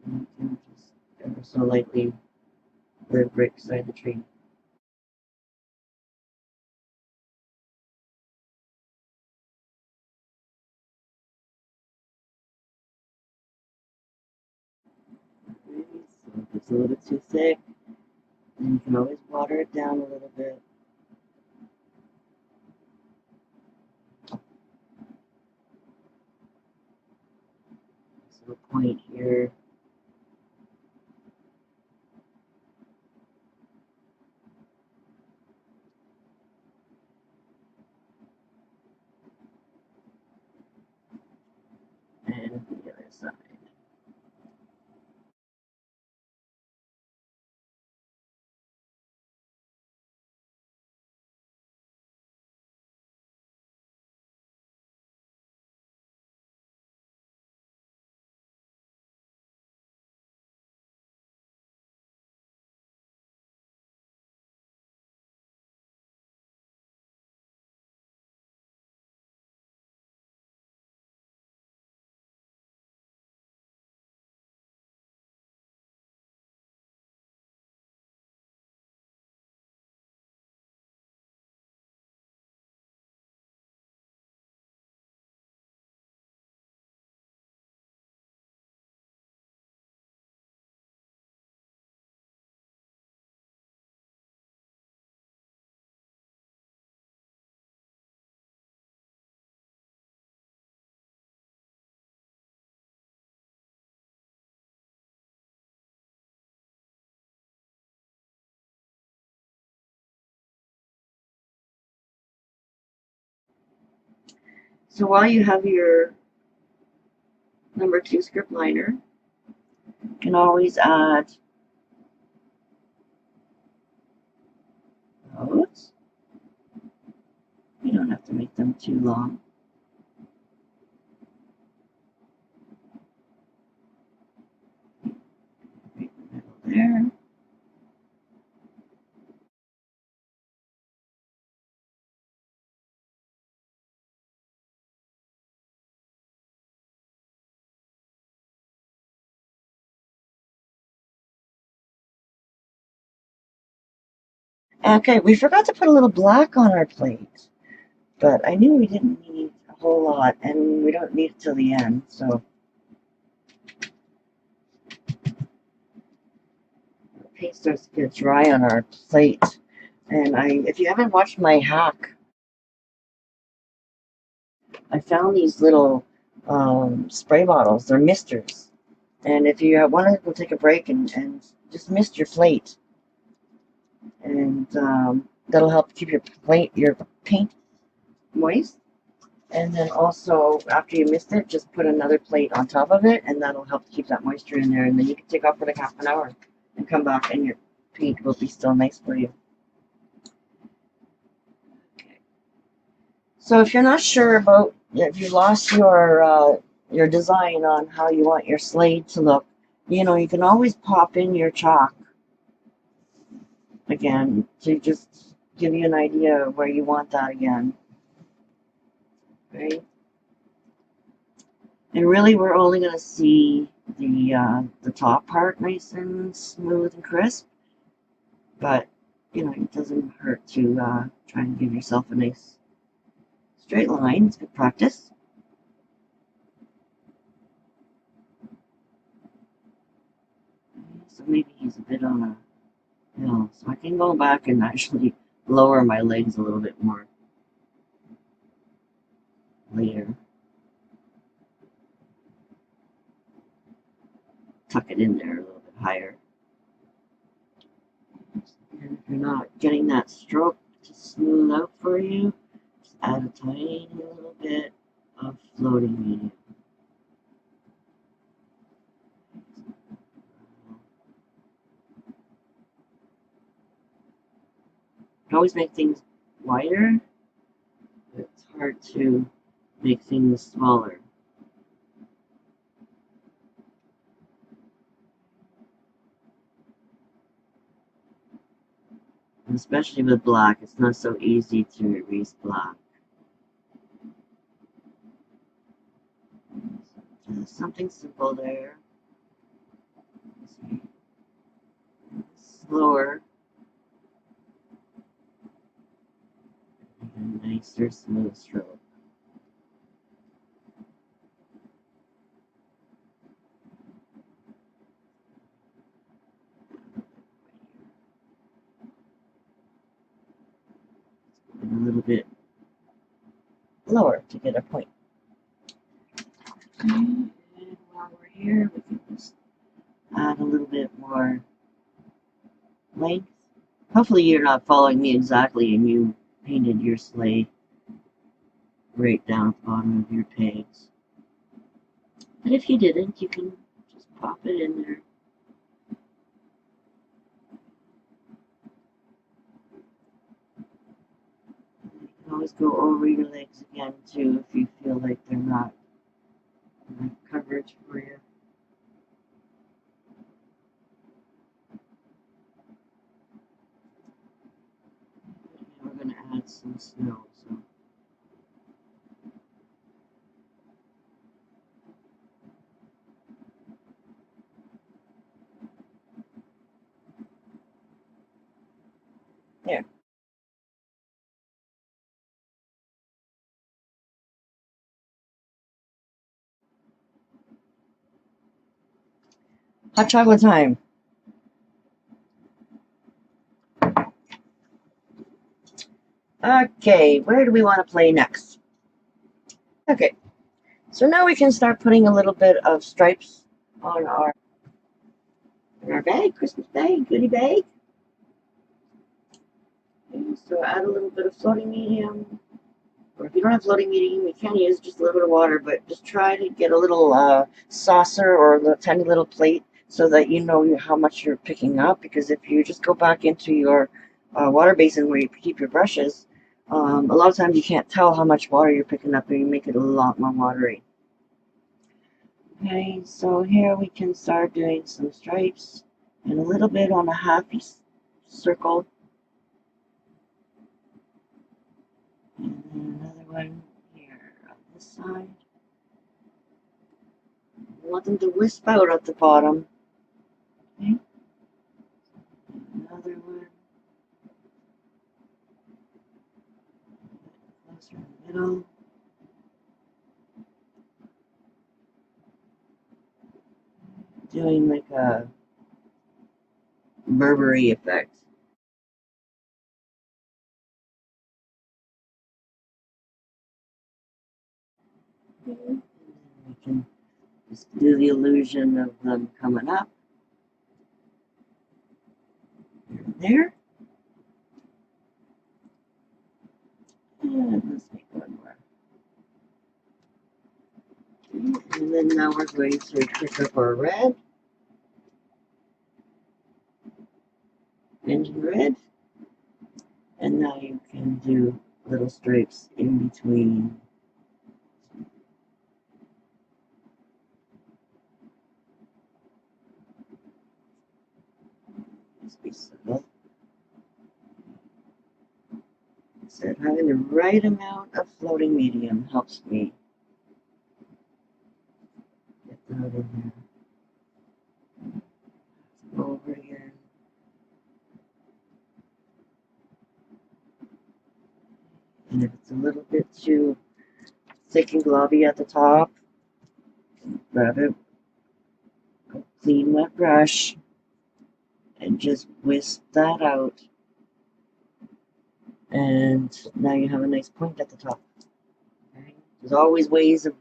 And just ever so lightly the brick side the tree. Okay, so if it's a little bit too thick, then you can always water it down a little bit. So a point here. And the other side. So while you have your number 2 script liner, you can always add those. You don't have to make them too long. Right in the middle there. Okay, we forgot to put a little black on our plate, but I knew we didn't need a whole lot, and we don't need it till the end, so the paint starts to get dry on our plate. And if you haven't watched my hack, I found these little spray bottles. They're misters, and if you want to go take a break and just mist your plate, and that'll help keep your paint moist. And then also, after you mist it, just put another plate on top of it, and that'll help keep that moisture in there. And then you can take off for like half an hour and come back, and your paint will be still nice for you. Okay. So if you're not sure about, if you lost your design on how you want your sleigh to look, you can always pop in your chalk again to just give you an idea of where you want that again. Right? And really, we're only going to see the top part nice and smooth and crisp, but it doesn't hurt to try and give yourself a nice straight line. It's good practice. So maybe he's a bit on a hill, so I can go back and actually lower my legs a little bit more later. Tuck it in there a little bit higher. And if you're not getting that stroke to smooth out for you, just add a tiny little bit of floating medium. You can always make things wider, but it's hard to make things smaller. And especially with black, it's not so easy to erase black. Just something simple there. Slower. And a nicer, smooth stroke. And a little bit lower to get a point. And while we're here, we can just add a little bit more length. Hopefully you're not following me exactly and you painted your sleigh right down at the bottom of your pegs. But if you didn't, you can just pop it in there. You can always go over your legs again too if you feel like they're not enough coverage for you. And we're going to add some snow. So there. Hot chocolate time. Okay, where do we want to play next? Okay, so now we can start putting a little bit of stripes on our bag, Christmas bag, goodie bag. Okay, so add a little bit of floating medium. Or if you don't have floating medium, you can use just a little bit of water, but just try to get a little saucer or a tiny little plate so that you know how much you're picking up. Because if you just go back into your water basin where you keep your brushes, a lot of times you can't tell how much water you're picking up and you make it a lot more watery. Okay, so here we can start doing some stripes and a little bit on a half circle. And then another one here on this side. I want them to wisp out at the bottom. Okay. Another one. Closer in the middle. Doing like a Burberry effect. Okay. And then we can just do the illusion of them coming up. Here and there. And let's make one more. Okay. And then now we're going to pick up our red. Engine red. And now you can do little stripes in between. Just be subtle. So having the right amount of floating medium helps me get that in there. Go over again. And if it's a little bit too thick and globby at the top, grab a clean wet brush and just whisk that out. And now you have a nice point at the top. Okay? There's always ways of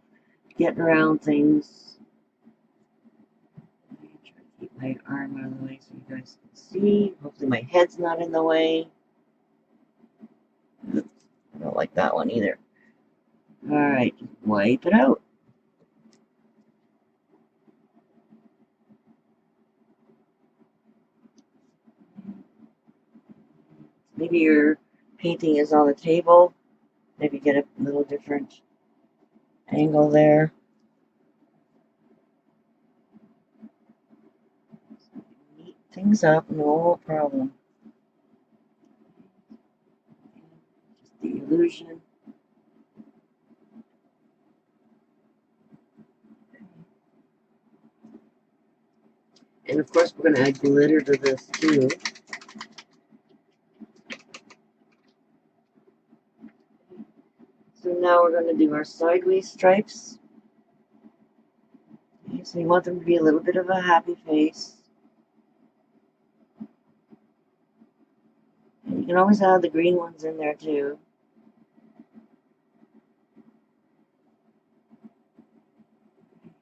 getting around things. Try to keep my arm out of the way so you guys can see. Hopefully my head's not in the way. I don't like that one either. Alright, wipe it out. Maybe your painting is on the table. Maybe get a little different angle there. Neat things up, no problem. Just the illusion. And of course we're going to add glitter to this too. So now we're going to do our sideways stripes. Okay, so you want them to be a little bit of a happy face. And you can always add the green ones in there too.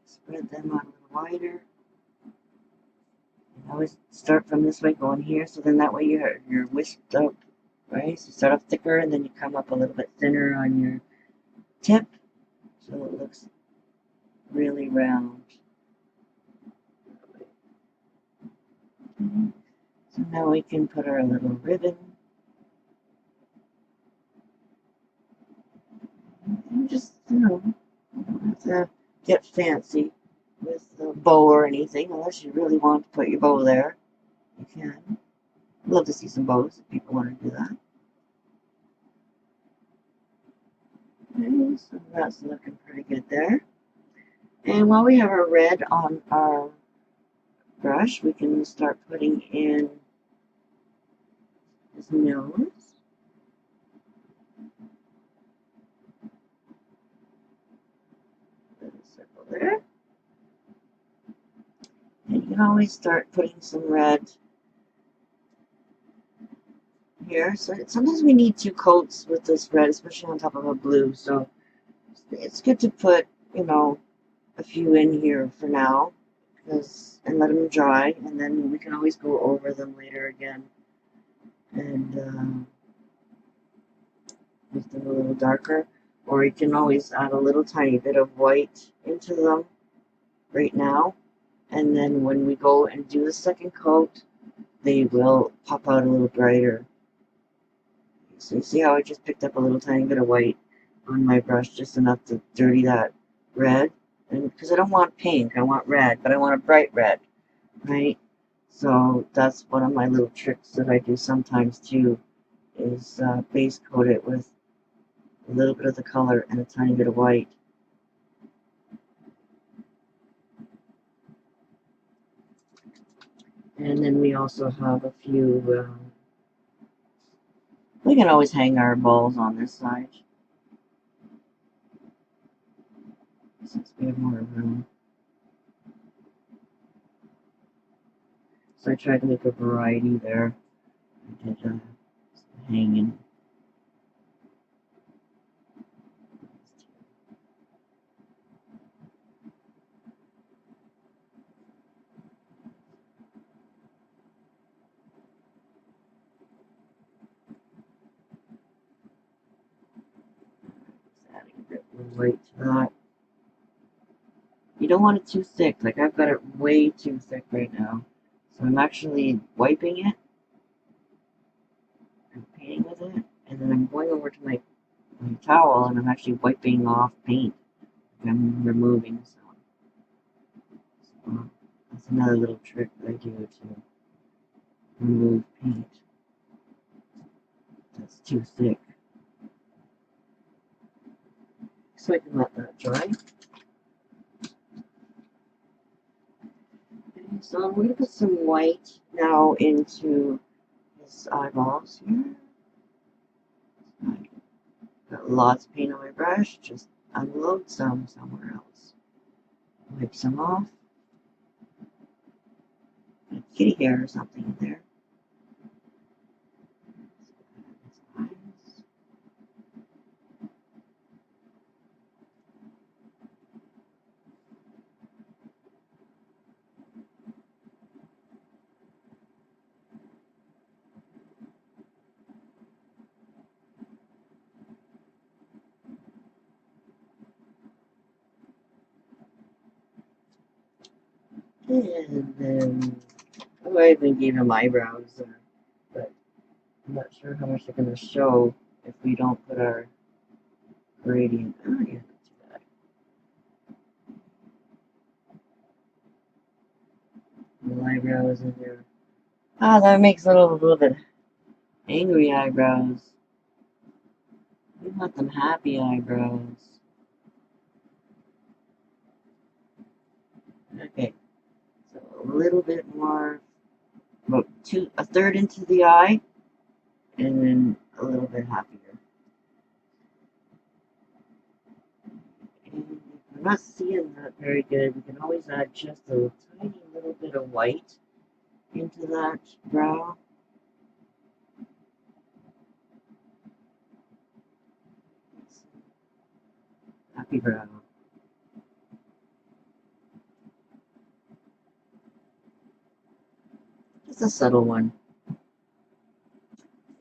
Spread them out a little wider. And always start from this way going here, so then that way you're whisked up, right? So you start off thicker and then you come up a little bit thinner on your tip, so it looks really round. Okay. So now we can put our little ribbon. And just, you don't have to get fancy with a bow or anything, unless you really want to put your bow there. You can. I'd love to see some bows if people want to do that. Okay, so that's looking pretty good there. And while we have our red on our brush, we can start putting in his nose. Little circle there. And you can always start putting some red here. So sometimes we need two coats with this red, especially on top of a blue. So it's good to put, a few in here for now, and let them dry, and then we can always go over them later again and make them a little darker. or you can always add a little tiny bit of white into them right now, and then when we go and do the second coat, they will pop out a little brighter. So you see how I just picked up a little tiny bit of white on my brush, just enough to dirty that red, and because I don't want pink, I want red, but I want a bright red, right? So that's one of my little tricks that I do sometimes too, is base coat it with a little bit of the color and a tiny bit of white. And then we also have a few, we can always hang our balls on this side, since we have more room. So I tried to make a variety there. I did some hanging. Just adding a bit more white to that. You don't want it too thick. Like I've got it way too thick right now. So I'm actually wiping it and painting with it. And then I'm going over to my towel and I'm actually wiping off paint. I'm removing some. So that's another little trick that I do to remove paint that's too thick. So I can let that dry. Okay, so I'm going to put some white now into his eyeballs here. I got lots of paint on my brush, just unload some somewhere else. Wipe some off. A kitty hair or something in there. And then I even gave him eyebrows, but I'm not sure how much they're going to show if we don't put our gradient. Oh, yeah, not too bad. Little eyebrows in there. Ah, that makes a little bit angry eyebrows. We want them happy eyebrows. Okay, so a little bit more, about a third into the eye, and then a little bit happier. And if we're not seeing that very good, we can always add just a tiny little bit of white into that brow. Happy brow. Just a subtle one.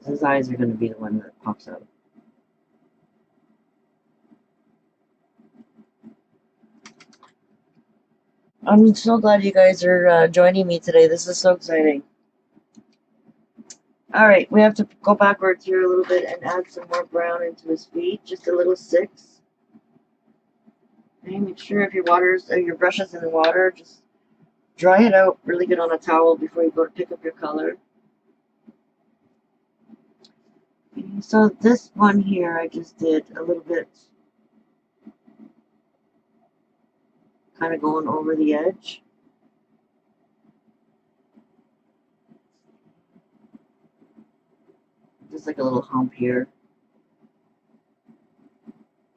His eyes are going to be the one that pops out. I'm so glad you guys are joining me today. This is so exciting. Alright, we have to go backwards here a little bit and add some more brown into his feet. Just a little 6. Okay, make sure if your brush is in the water, just dry it out really good on a towel before you go to pick up your color. Okay, so this one here, I just did a little bit, kind of going over the edge. Just like a little hump here.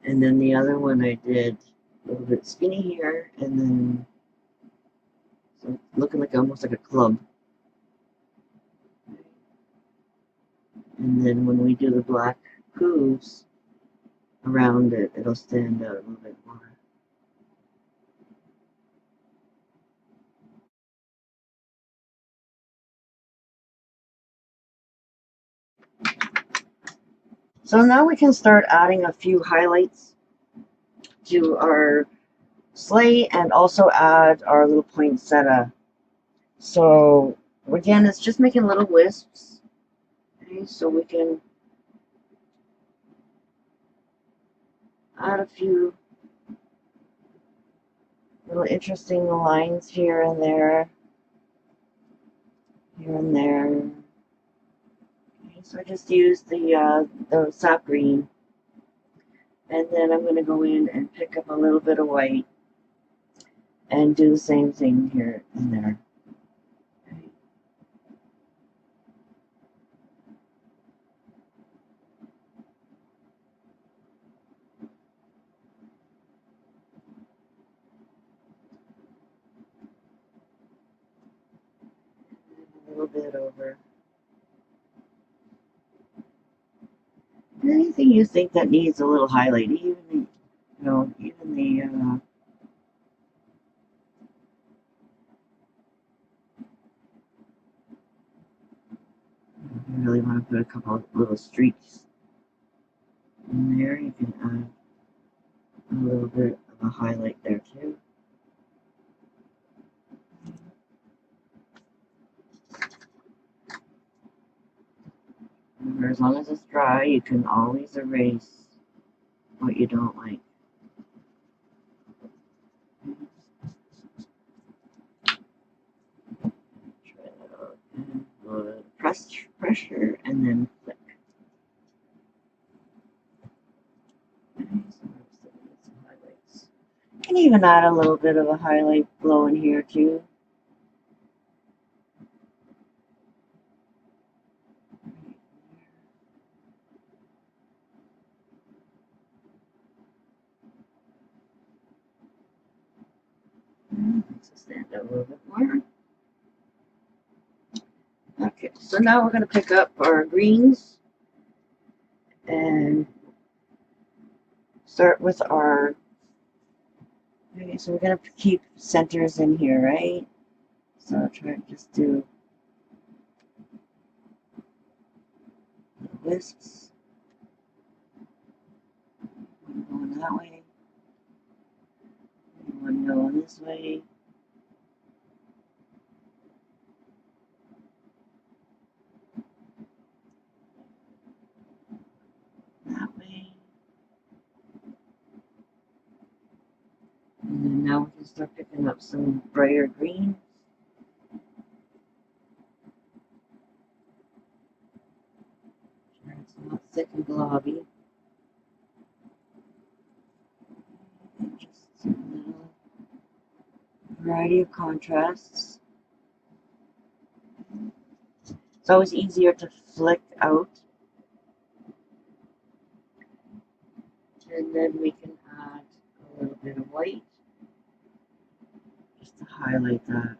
And then the other one I did a little bit skinny here, and then so looking like almost like a club. And then when we do the black hooves around it, it'll stand out a little bit more. So now we can start adding a few highlights to our sleigh and also add our little poinsettia. So again, it's just making little wisps. Okay, so we can add a few little interesting lines here and there, here and there. Okay, so I just used the sap green, and then I'm going to go in and pick up a little bit of white and do the same thing here and there. Okay. A little bit over. Anything you think that needs a little highlight, even even the you really want to put a couple of little streaks in there. You can add a little bit of a highlight there too. Remember, as long as it's dry, you can always erase what you don't like. Try that out. And a little bit of pressure, and then flick. Okay, so some highlights. You can even add a little bit of a highlight glow in here too. Makes it stand out a little bit more. Okay, so now we're going to pick up our greens and start with our. Okay, so we're going to keep centers in here, right? So I'll try to just do wisps. One going that way, one going this way. That way. And then now we can start picking up some brighter greens. Sure it's not thick and globby. And just a little variety of contrasts. It's always easier to flick out. And then we can add a little bit of white just to highlight that.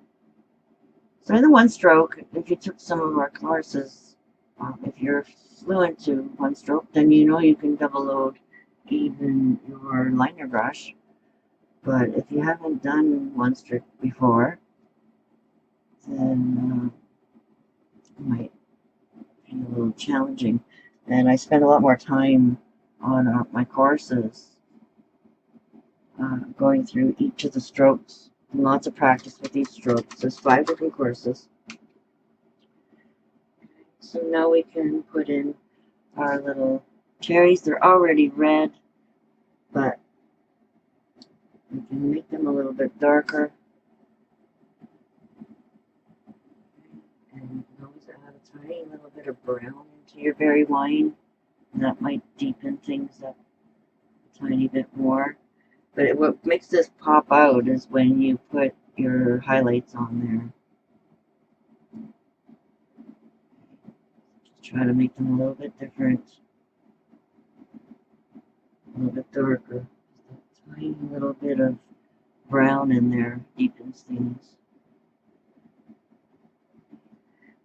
So in the one stroke, if you took some of our courses, if you're fluent to one stroke, then you know you can double load even your liner brush. But if you haven't done one stroke before, then it might be a little challenging. And I spend a lot more time on my courses going through each of the strokes. Lots of practice with each stroke. There's 5 different courses. So now we can put in our little cherries. They're already red, but we can make them a little bit darker. And you can always add a tiny little bit of brown into your berry wine. And that might deepen things up a tiny bit more. But what makes this pop out is when you put your highlights on there. Just try to make them a little bit different. A little bit darker. Just a tiny little bit of brown in there deepens things.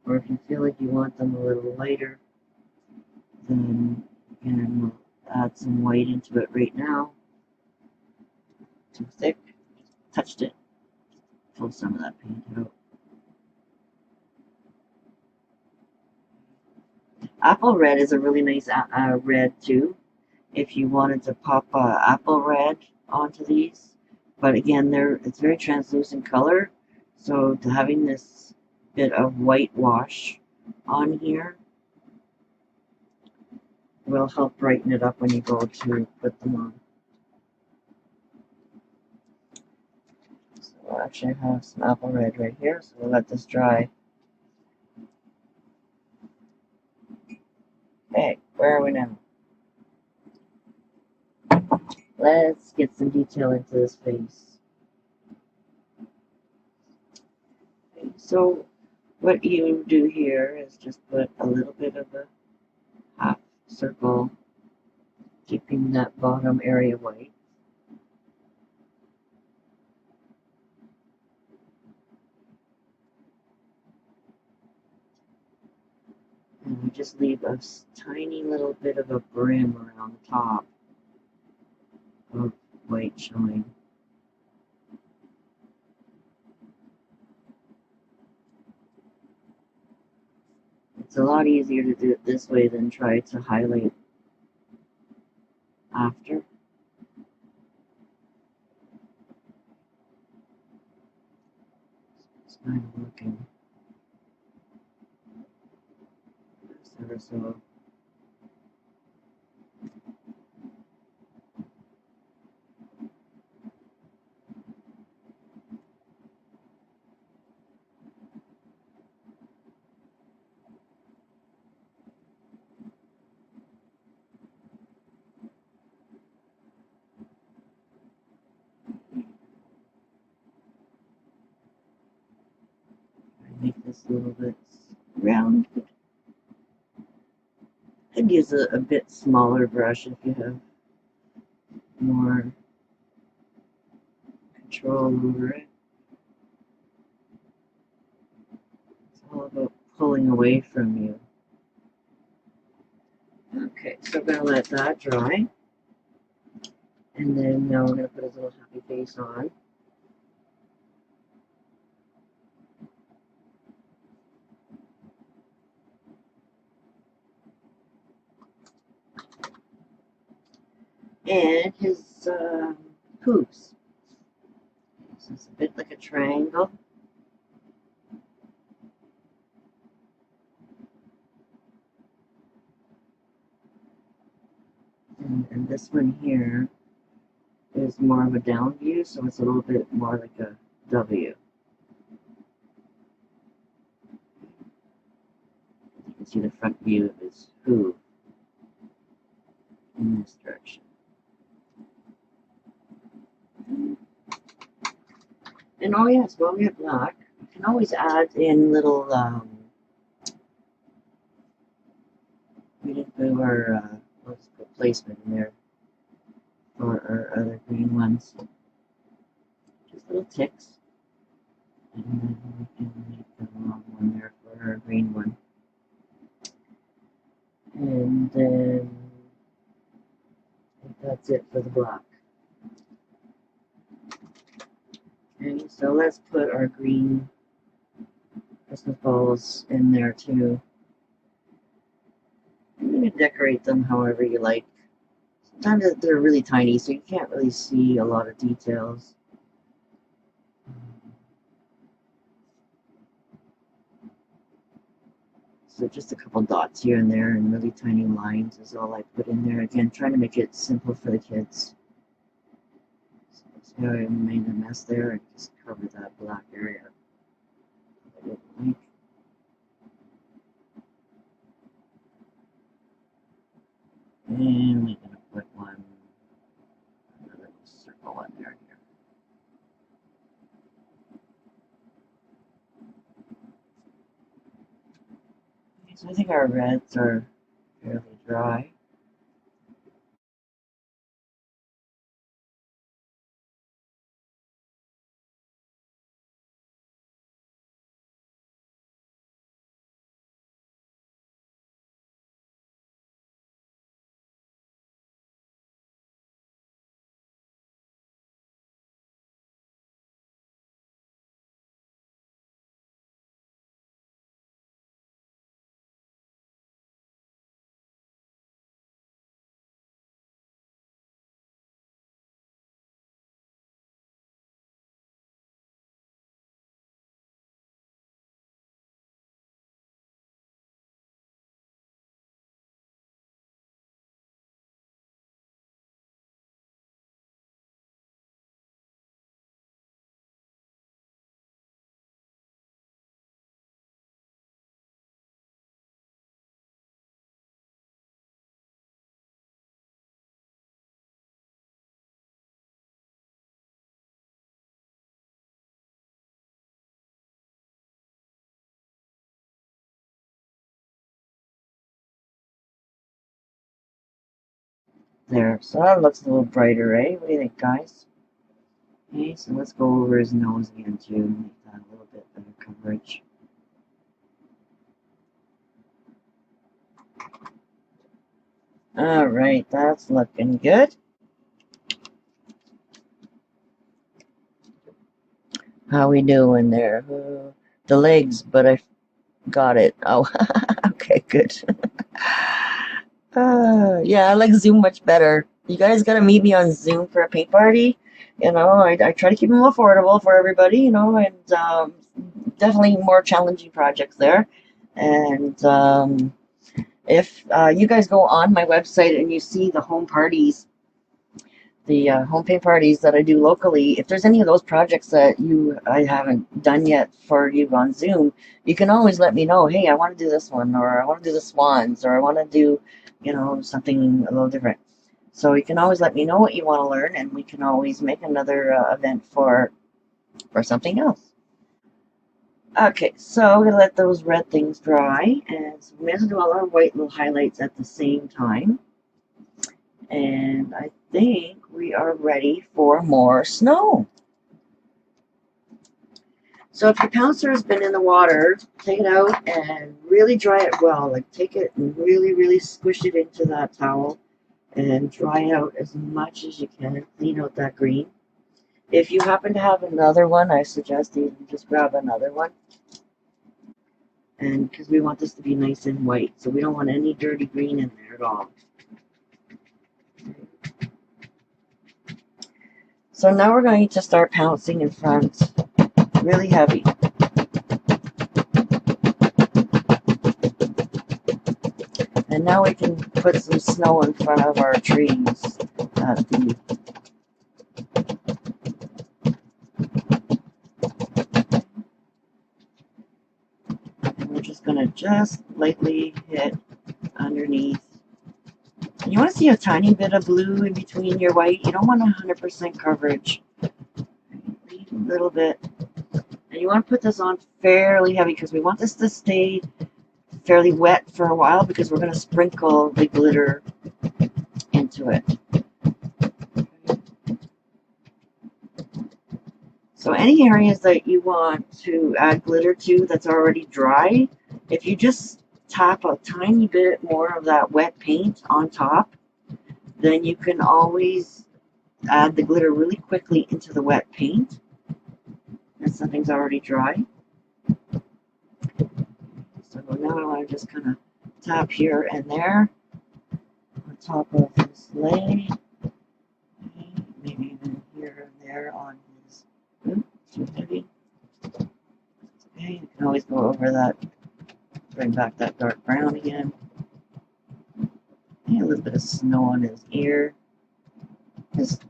Or if you feel like you want them a little lighter, then again, we'll add some white into it right now. Too thick, touched it, pull some of that paint out. Apple red is a really nice red too, if you wanted to pop apple red onto these. But again, it's very translucent color, so to having this bit of whitewash on here will help brighten it up when you go to put them on. So actually I have some apple red right here, so we'll let this dry. Okay, where are we now? Let's get some detail into this face. Okay, so what you do here is just put a little bit of a half circle, keeping that bottom area white. And you just leave a tiny little bit of a brim around the top of white showing. It's a lot easier to do it this way than try to highlight after. It's kind of looking ever so. Make this a little bit round. I'd use a bit smaller brush if you have more control over it. It's all about pulling away from you. Okay, so I'm going to let that dry. And then now we're going to put his little happy face on. And his hooves. So it's a bit like a triangle. And this one here is more of a down view, so it's a little bit more like a W. You can see the front view of his hoof in this direction. And oh yes, while we have black, you can always add in little, we didn't do our, let's put placement in there for our other green ones. Just little ticks. And then we can make the long one there for our green one. And then that's it for the black. Okay, so let's put our green Christmas balls in there too. And you can decorate them however you like. Sometimes they're really tiny, so you can't really see a lot of details. So just a couple dots here and there and really tiny lines is all I put in there. Again, trying to make it simple for the kids. So see how I made a mess there and just cover that black area. I didn't like. And we're going to put another little circle in there. Okay, so I think our reds are fairly dry. There, so that looks a little brighter, eh? What do you think, guys? Okay, so let's go over his nose again too, make that a little bit better coverage. Alright, that's looking good. How we doing there? The legs, but I got it. Oh, okay, good. Yeah, I like Zoom much better. You guys gotta meet me on Zoom for a paint party. You know, I try to keep them affordable for everybody, you know, and definitely more challenging projects there. And if you guys go on my website and you see the home parties, the home paint parties that I do locally, if there's any of those projects that I haven't done yet for you on Zoom, you can always let me know. Hey, I want to do this one, or I want to do the swans, or I want to do, you know, something a little different. So you can always let me know what you want to learn, and we can always make another event for something else. Okay, so we're gonna let those red things dry, and so we may as well do all our white little highlights at the same time. And I think we are ready for more snow. So if your pouncer has been in the water, take it out and really dry it well. Like take it and really, really squish it into that towel and dry it out as much as you can and clean out that green. If you happen to have another one, I suggest you just grab another one. And because we want this to be nice and white, so we don't want any dirty green in there at all. So now we're going to start pouncing in front, really heavy. And now we can put some snow in front of our trees. And we're just going to just lightly hit underneath. You want to see a tiny bit of blue in between your white. You don't want 100% coverage. Leave a little bit. And you want to put this on fairly heavy because we want this to stay fairly wet for a while because we're going to sprinkle the glitter into it. So any areas that you want to add glitter to that's already dry, if you just tap a tiny bit more of that wet paint on top, then you can always add the glitter really quickly into the wet paint if something's already dry. So now I want to just kind of tap here and there on top of the sleigh, maybe even here and there on his, too heavy. Okay, you can always go over that, bring back that dark brown again. And a little bit of snow on his ear. Just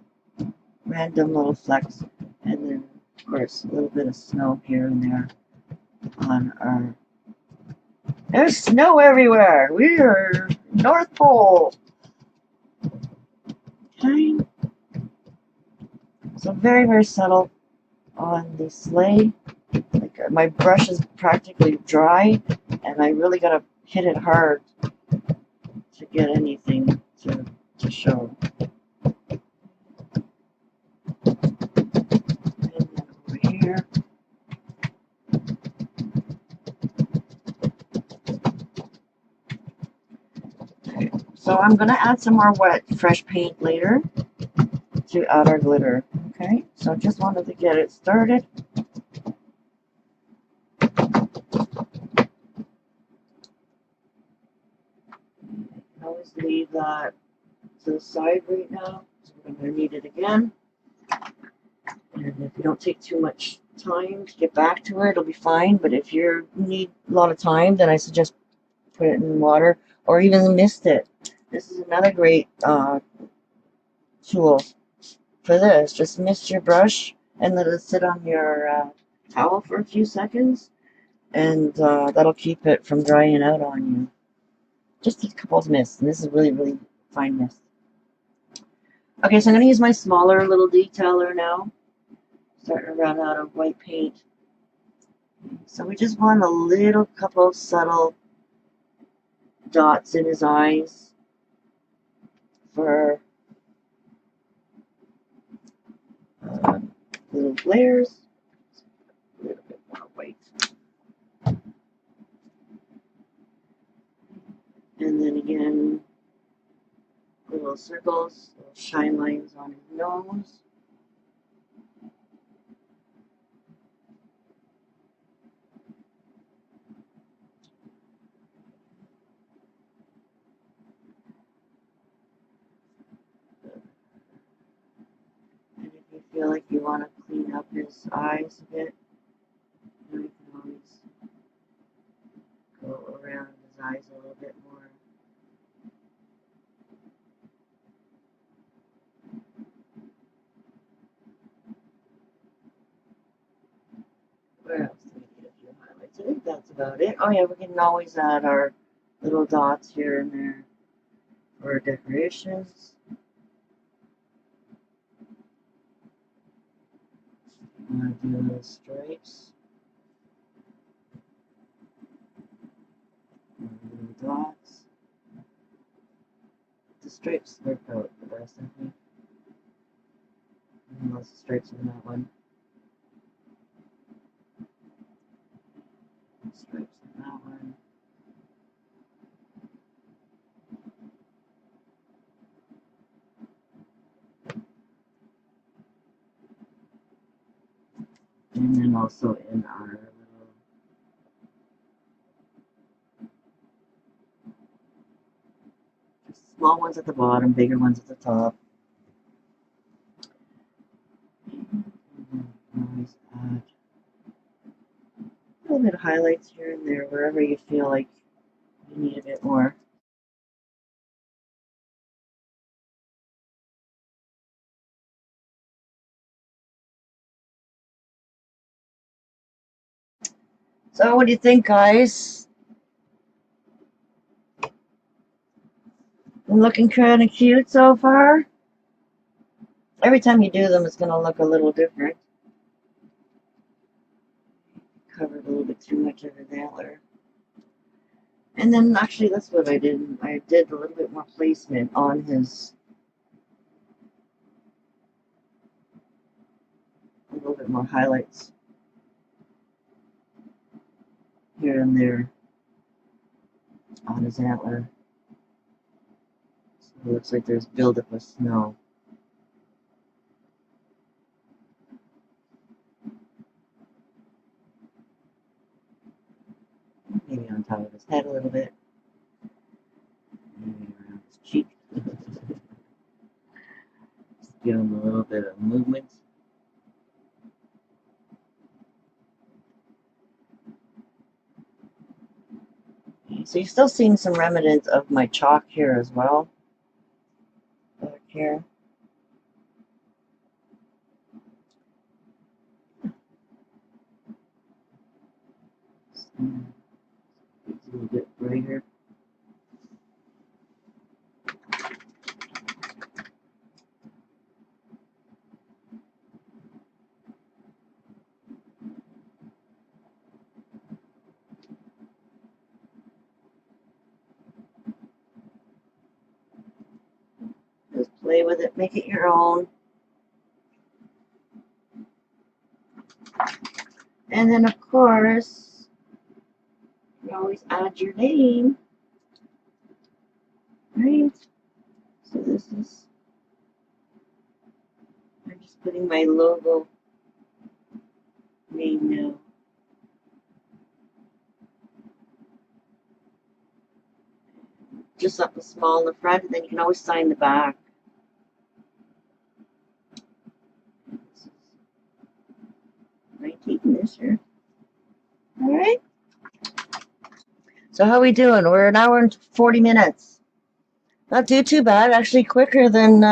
random little flecks. And then, of course, a little bit of snow here and there on our... There's snow everywhere! We're North Pole! Okay. So very, very subtle on the sleigh. Like my brush is practically dry, and I really gotta hit it hard to get anything to show. And then over here. Okay. So I'm gonna add some more wet, fresh paint later to add our glitter. Okay, so just wanted to get it started. Always leave that to the side right now, so we're going to need it again. And if you don't take too much time to get back to it, it'll be fine. But if you need a lot of time, then I suggest put it in water or even mist it. This is another great tool for this. Just mist your brush and let it sit on your towel for a few seconds, and that'll keep it from drying out on you. Just a couple of mists, and this is really, really fine mist. Okay, so I'm going to use my smaller little detailer now. Starting to run out of white paint. So we just want a little couple subtle dots in his eyes for little flares. A little bit more white. And then again, little circles, little shine lines on his nose. And if you feel like you want to clean up his eyes a bit, you can always go around his eyes a little bit more. Where else do we get a few highlights? I think that's about it. Oh yeah, we can always add our little dots here and there for decorations. I'm going to do little stripes. Little dots. The stripes work out the best, I think. And lots of stripes in that one. Stripes in that one. And then also in our little small ones at the bottom, bigger ones at the top. Always add a little bit of highlights here and there wherever you feel like you need a bit more. So what do you think, guys? I'm looking kind of cute so far. Every time you do them, it's going to look a little different. Covered a little bit too much of his antler. And then actually that's what I did. I did a little bit more placement on his, a little bit more highlights here and there on his antler. So it looks like there's buildup of snow. Maybe on top of his head a little bit. Maybe around his cheek. Just give him a little bit of movement. So you're still seeing some remnants of my chalk here as well. Back here. It's a little bit brighter. Just play with it, make it your own. And then, of course, you always add your name, right? So this is, I'm just putting my logo name now. Just something small in the front, and then you can always sign the back. This is 19 this year. All right. So how are we doing? We're an hour and 40 minutes. Not too bad. Actually, quicker than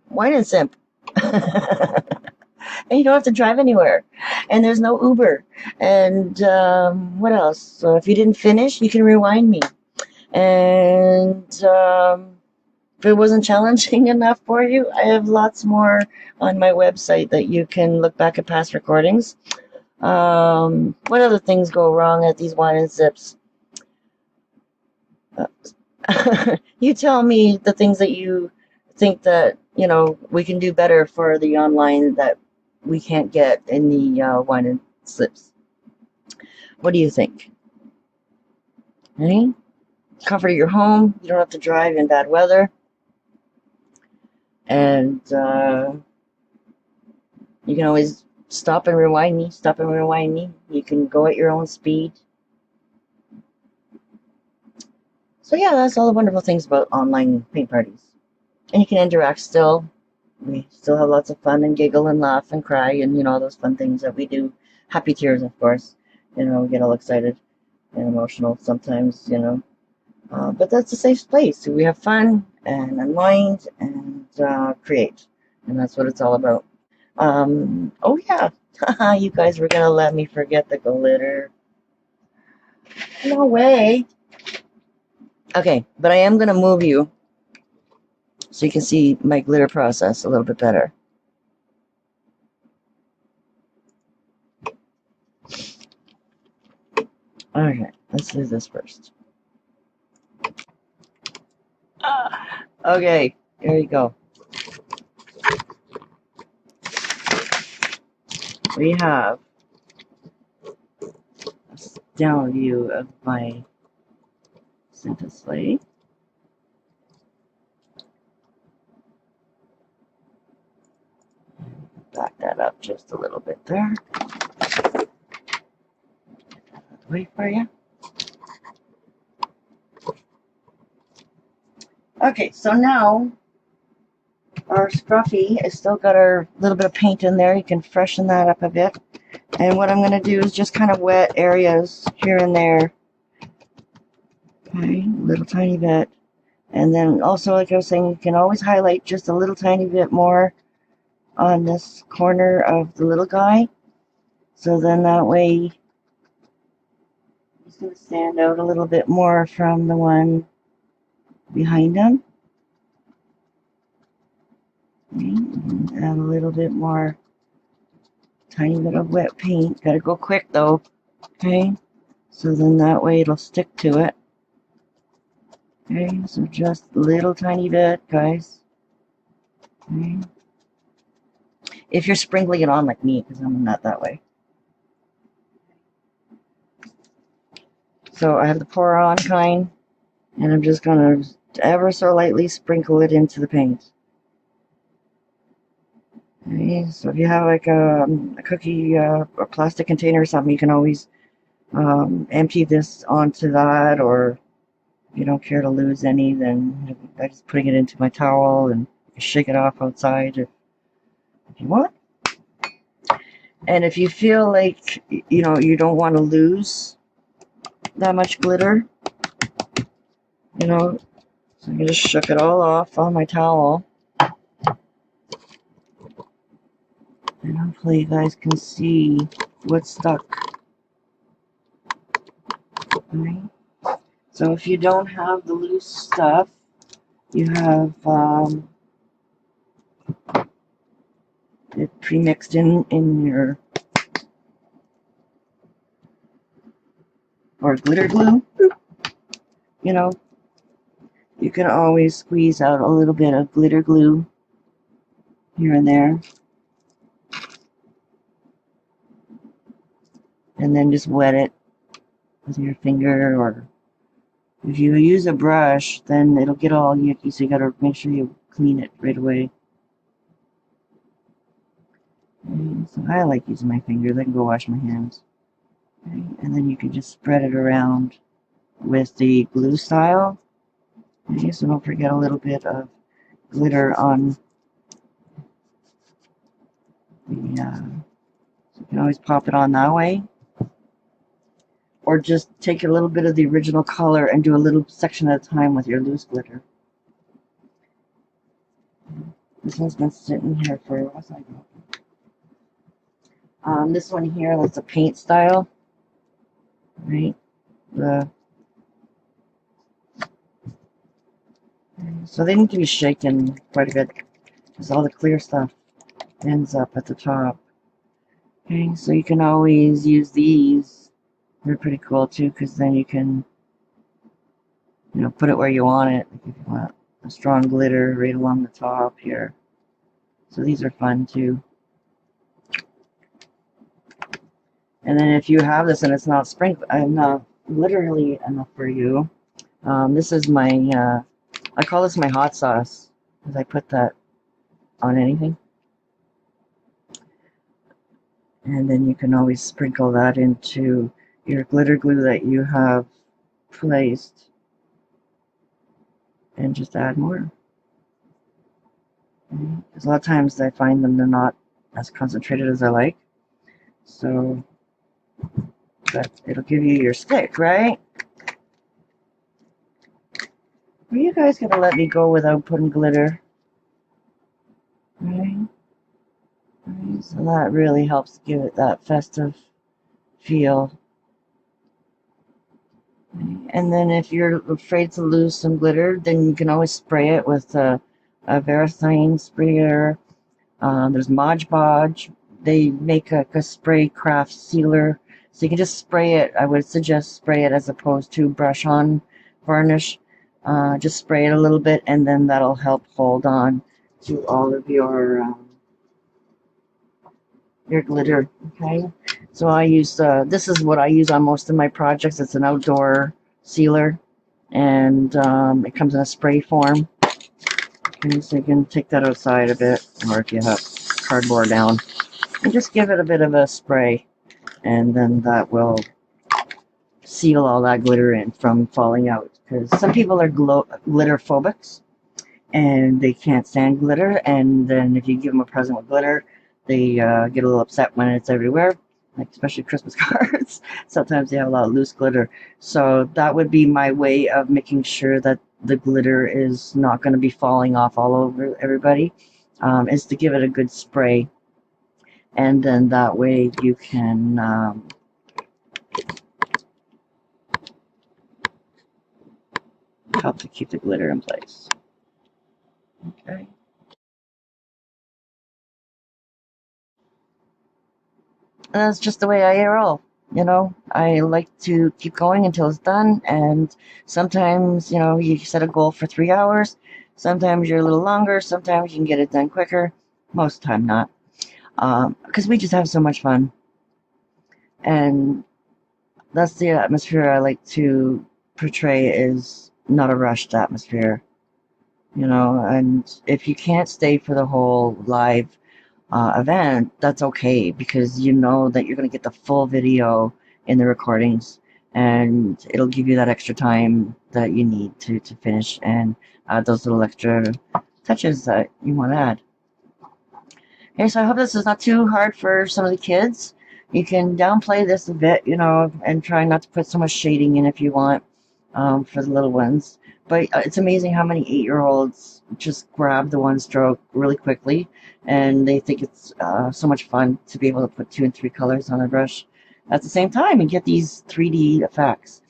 Wine and Simp. And you don't have to drive anywhere. And there's no Uber. And what else? So if you didn't finish, you can rewind me. And if it wasn't challenging enough for you, I have lots more on my website that you can look back at past recordings. What other things go wrong at these Wine and Sips? You tell me the things that you think that, you know, we can do better for the online that we can't get in the wine and slips. What do you think? Right? Comfort your home. You don't have to drive in bad weather. And you can always stop and rewind me, stop and rewind me. You can go at your own speed. So yeah, that's all the wonderful things about online paint parties. And you can interact still. We still have lots of fun and giggle and laugh and cry and, you know, all those fun things that we do. Happy tears, of course. You know, we get all excited and emotional sometimes, you know. But that's a safe place. We have fun and unwind and create. And that's what it's all about. Oh yeah, you guys were gonna let me forget the glitter. No way. Okay, but I am gonna move you so you can see my glitter process a little bit better. Okay, let's do this first. Okay, here you go. We have a down view of my Santa sleigh. Back that up just a little bit there. Wait for you. Okay, so now our scruffy has still got our little bit of paint in there. You can freshen that up a bit. And what I'm going to do is just kind of wet areas here and there. Okay, a little tiny bit. And then also, like I was saying, you can always highlight just a little tiny bit more on this corner of the little guy. So then that way he's going to stand out a little bit more from the one behind him. Okay, and add a little bit more, tiny bit of wet paint. Gotta go quick though. Okay, so then that way it'll stick to it. Okay, so just a little tiny bit, guys. Okay. If you're sprinkling it on like me, because I'm not that way. So I have the pour on kind, and I'm just going to ever so lightly sprinkle it into the paint. Okay, so if you have like a cookie or plastic container or something, you can always empty this onto that, or if you don't care to lose any, then I'm just putting it into my towel and shake it off outside if you want. And if you feel like, you know, you don't want to lose that much glitter, you know, so I just shook it all off on my towel. And hopefully you guys can see what's stuck. Right? So if you don't have the loose stuff, you have it pre-mixed in your, or glitter glue, you know, you can always squeeze out a little bit of glitter glue here and there. And then just wet it with your finger, or if you use a brush, then it'll get all yucky, so you gotta make sure you clean it right away. Okay, so I like using my fingers. I can go wash my hands. Okay, and then you can just spread it around with the glue style. Okay, so don't forget a little bit of glitter on the, so you can always pop it on that way. Or just take a little bit of the original color and do a little section at a time with your loose glitter. This one's been sitting here for a while. This one here, that's a paint style. Right? So they need to be shaken quite a bit, because all the clear stuff ends up at the top. Okay, so you can always use these. They're pretty cool too, because then you can, you know, put it where you want it. Like if you want a strong glitter right along the top here. So these are fun too. And then if you have this and it's not sprinkled, not literally enough for you, this is my, I call this my hot sauce, because I put that on anything. And then you can always sprinkle that into your glitter glue that you have placed and just add more. Because a lot of times I find they're not as concentrated as I like. So that it'll give you your stick, right? Are you guys gonna let me go without putting glitter? Right? So that really helps give it that festive feel. And then if you're afraid to lose some glitter, then you can always spray it with a Varathane sprayer. There's Mod Podge. They make a spray craft sealer. So you can just spray it. I would suggest spray it as opposed to brush on varnish. Just spray it a little bit and then that'll help hold on to all of your glitter. Okay. So I use, this is what I use on most of my projects. It's an outdoor sealer and it comes in a spray form. Okay, so you can take that outside a bit, or if you have cardboard down, and just give it a bit of a spray, and then that will seal all that glitter in from falling out. Because some people are glitter phobics, and they can't stand glitter, and then if you give them a present with glitter, they get a little upset when it's everywhere, like especially Christmas cards. Sometimes they have a lot of loose glitter. So that would be my way of making sure that the glitter is not going to be falling off all over everybody, is to give it a good spray. And then that way you can help to keep the glitter in place. Okay. And that's just the way I roll. You know, I like to keep going until it's done, and sometimes, you know, you set a goal for 3 hours. Sometimes you're a little longer. Sometimes you can get it done quicker. Most of the time not. Because we just have so much fun. And that's the atmosphere I like to portray, is not a rushed atmosphere. You know, and if you can't stay for the whole live event, that's okay, because you know that you're going to get the full video in the recordings, and it'll give you that extra time that you need to finish and add those little extra touches that you want to add. Okay, so I hope this is not too hard for some of the kids. You can downplay this a bit, you know, and try not to put so much shading in if you want, for the little ones. But it's amazing how many 8-year-olds just grab the one stroke really quickly, and they think it's so much fun to be able to put 2 and 3 colors on a brush at the same time and get these 3D effects.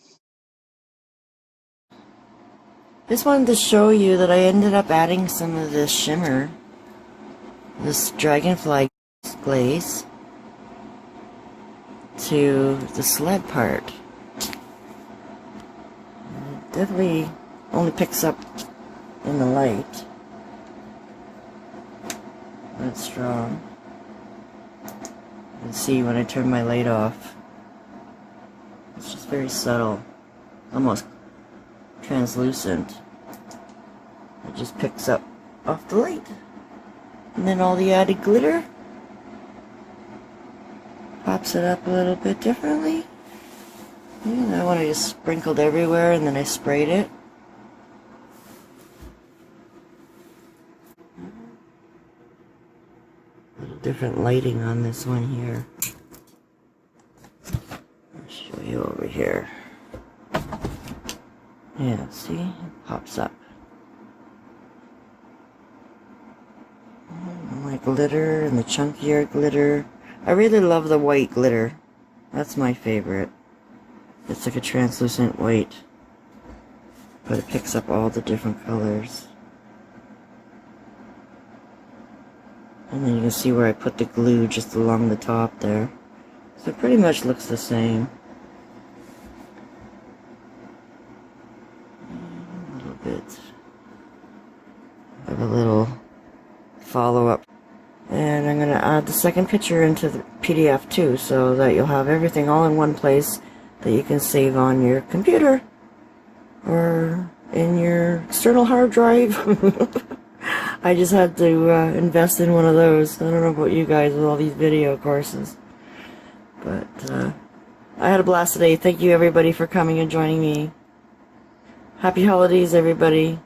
Just wanted to show you that I ended up adding some of this shimmer, this dragonfly glaze, to the sled part. It definitely only picks up in the light. That's strong. You can see when I turn my light off. It's just very subtle, almost translucent. It just picks up off the light. And then all the added glitter pops it up a little bit differently. And that one I just sprinkled everywhere and then I sprayed it. A little different lighting on this one here. I'll show you over here. Yeah, see? It pops up. My glitter and the chunkier glitter. I really love the white glitter. That's my favorite. It's like a translucent white, but it picks up all the different colors. And then you can see where I put the glue just along the top there. So it pretty much looks the same. A little bit of a little follow-up. And I'm going to add the second picture into the PDF too, so that you'll have everything all in one place that you can save on your computer or in your external hard drive. I just had to invest in one of those. I don't know about you guys with all these video courses. But I had a blast today. Thank you everybody for coming and joining me. Happy holidays, everybody.